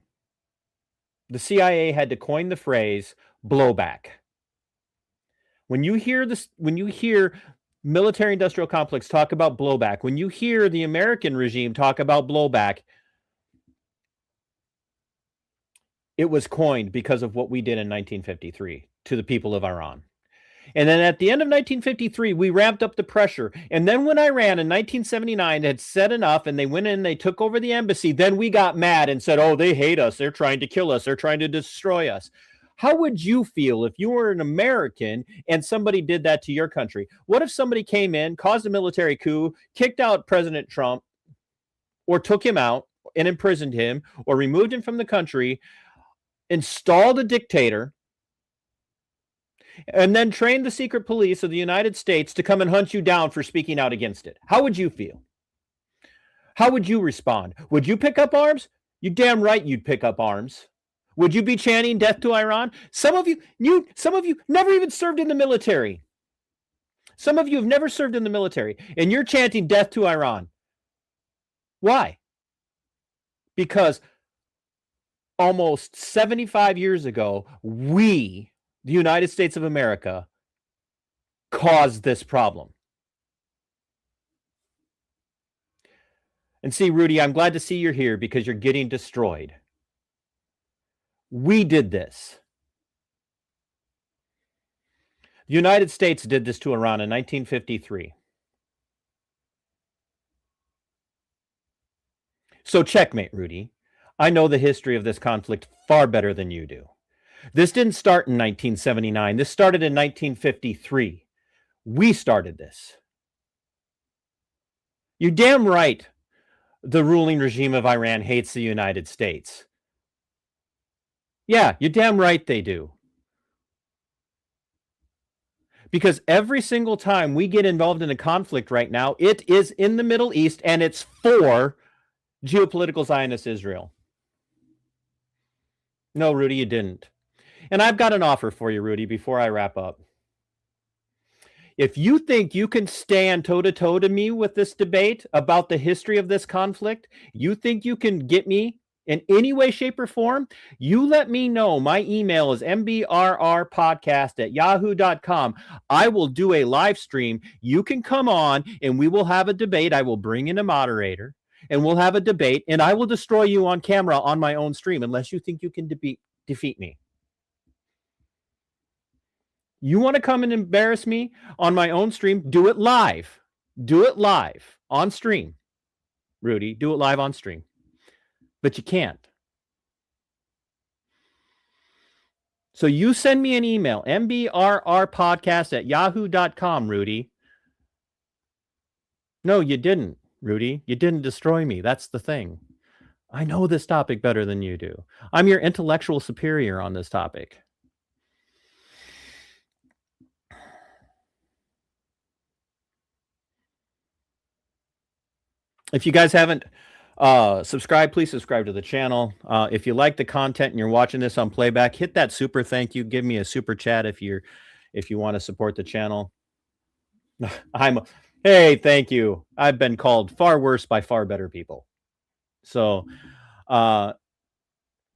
The CIA had to coin the phrase blowback. When you hear this, when you hear military industrial complex talk about blowback, when you hear the American regime talk about blowback, it was coined because of what we did in 1953 to the people of Iran. And then at the end of 1953, we ramped up the pressure. And then when Iran in 1979 had said enough and they went in, they took over the embassy, then we got mad and said, oh, they hate us. They're trying to kill us. They're trying to destroy us. How would you feel if you were an American and somebody did that to your country? What if somebody came in, caused a military coup, kicked out President Trump, or took him out and imprisoned him, or removed him from the country, installed a dictator, and then trained the secret police of the United States to come and hunt you down for speaking out against it? How would you feel? How would you respond? Would you pick up arms? You damn right you'd pick up arms. Would you be chanting death to Iran? Some of you never even served in the military. Some of you have never served in the military, and you're chanting death to Iran. Why? Because almost 75 years ago, we, the United States of America, caused this problem. And see, Rudy, I'm glad to see you're here because you're getting destroyed. We did this. The United States did this to Iran in 1953. So checkmate, Rudy. I know the history of this conflict far better than you do. This didn't start in 1979. This started in 1953. We started this. You're damn right the ruling regime of Iran hates the United States. Yeah, you're damn right they do. Because every single time we get involved in a conflict right now, it is in the Middle East and it's for geopolitical Zionist Israel. No, Rudy, you didn't. And I've got an offer for you, Rudy, before I wrap up. If you think you can stand toe-to-toe to me with this debate about the history of this conflict, you think you can get me in any way, shape, or form, you let me know. My email is mbrrpodcast@yahoo.com. I will do a live stream. You can come on and we will have a debate. I will bring in a moderator and we'll have a debate, and I will destroy you on camera on my own stream unless you think you can defeat me. You want to come and embarrass me on my own stream? Do it live. Do it live on stream. Rudy, do it live on stream. But you can't. So you send me an email, mbrrpodcast@yahoo.com, Rudy. No, you didn't, Rudy. You didn't destroy me. That's the thing. I know this topic better than you do. I'm your intellectual superior on this topic. If you guys haven't subscribed, please subscribe to the channel. If you like the content and you're watching this on playback, hit that super thank you. Give me a super chat if you want to support the channel. Hey, thank you. I've been called far worse by far better people. So, but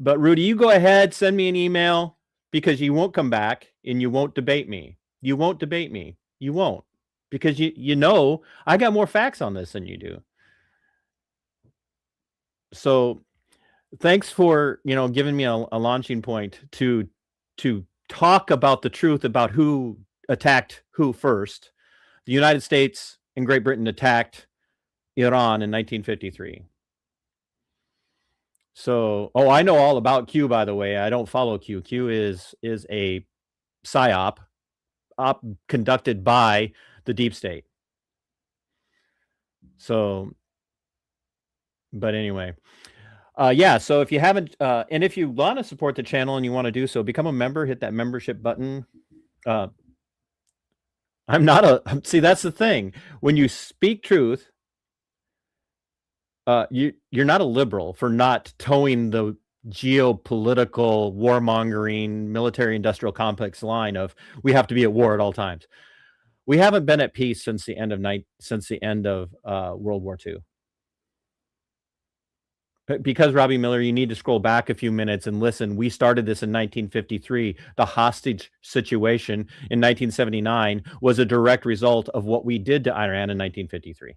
Rudy, you go ahead, send me an email because you won't come back. and you won't debate me. You won't debate me. You won't, because you know I got more facts on this than you do. So thanks for giving me a launching point to talk about the truth about who attacked who first. The United States and Great Britain attacked Iran in 1953. So, I know all about Q, by the way. I don't follow Q. Q is a psyop conducted by the deep state. So, but anyway, yeah. So if you haven't, and if you want to support the channel and you want to do so, become a member. Hit that membership button. I'm not see, that's the thing. When you speak truth, you're not a liberal for not towing the geopolitical warmongering military industrial complex line of we have to be at war at all times. We haven't been at peace since the end of World War II. Because, Robbie Miller, you need to scroll back a few minutes and listen. We started this in 1953. The hostage situation in 1979 was a direct result of what we did to Iran in 1953.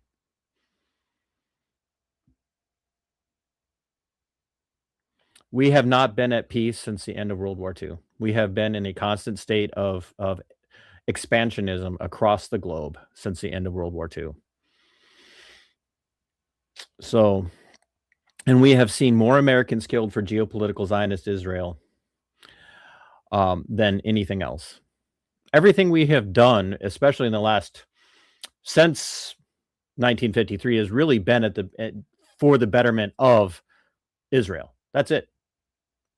We have not been at peace since the end of World War II. We have been in a constant state of expansionism across the globe since the end of World War II. So, and we have seen more Americans killed for geopolitical Zionist Israel than anything else. Everything we have done, especially in the last, since 1953, has really been for the betterment of Israel. That's it.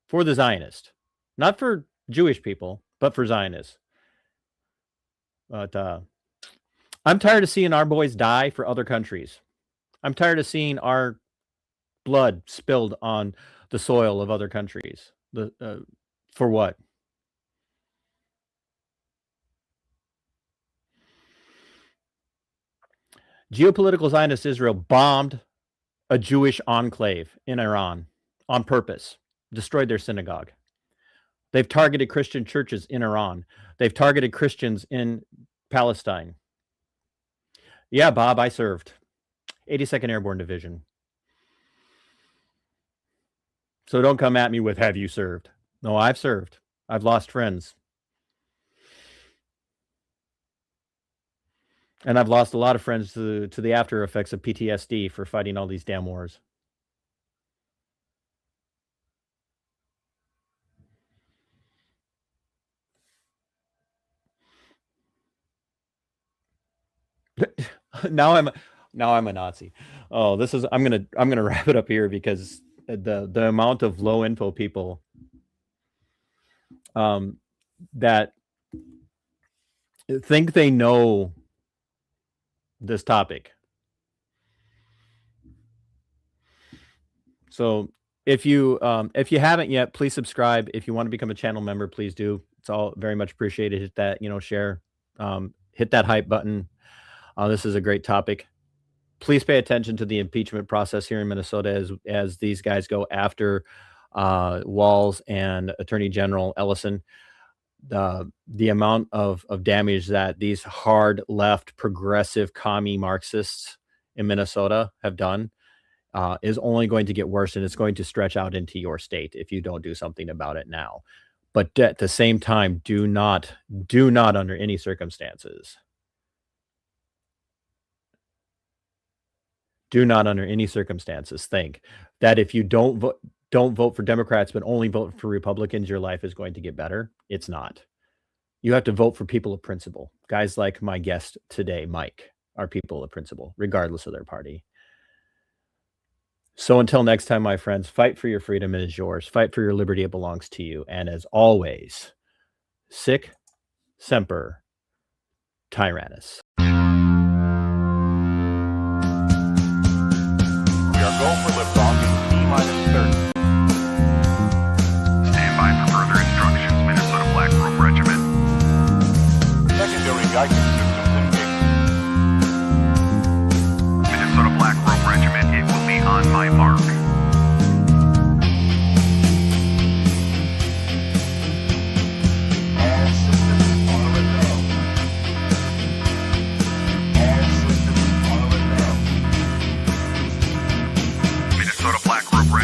For the Zionists. Not for Jewish people, but for Zionists. But I'm tired of seeing our boys die for other countries. I'm tired of seeing our blood spilled on the soil of other countries. For what? Geopolitical Zionist Israel bombed a Jewish enclave in Iran on purpose, destroyed their synagogue. They've targeted Christian churches in Iran. They've targeted Christians in Palestine. Yeah, Bob, I served. 82nd Airborne Division. So don't come at me with, have you served? No, I've served. I've lost friends. And I've lost a lot of friends to the after effects of PTSD for fighting all these damn wars. Now I'm a Nazi. Oh, I'm gonna wrap it up here because the amount of low info people that think they know this topic. So if you haven't yet, please subscribe. If you want to become a channel member, please do. It's all very much appreciated. Hit that, share, hit that hype button. This is a great topic. Please pay attention to the impeachment process here in Minnesota as these guys go after Walz and Attorney General Ellison. The amount of damage that these hard left progressive commie Marxists in Minnesota have done is only going to get worse, and it's going to stretch out into your state if you don't do something about it now. But at the same time, do not under any circumstances think that if you don't vote for Democrats but only vote for Republicans, your life is going to get better. It's not. You have to vote for people of principle. Guys like my guest today, Mike, are people of principle, regardless of their party. So until next time, my friends, fight for your freedom. It is yours. Fight for your liberty. It belongs to you. And as always, sic semper tyrannis. We are go for liftoff in T-minus 30. Stand by for further instructions, Minnesota Black Robe Regiment. Secondary guidance systems engaged. Minnesota Black Robe Regiment, it will be on my mark. As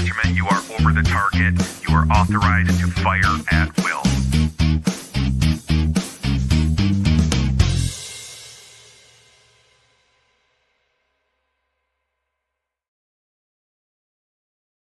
Regiment, you are over the target. You are authorized to fire at will.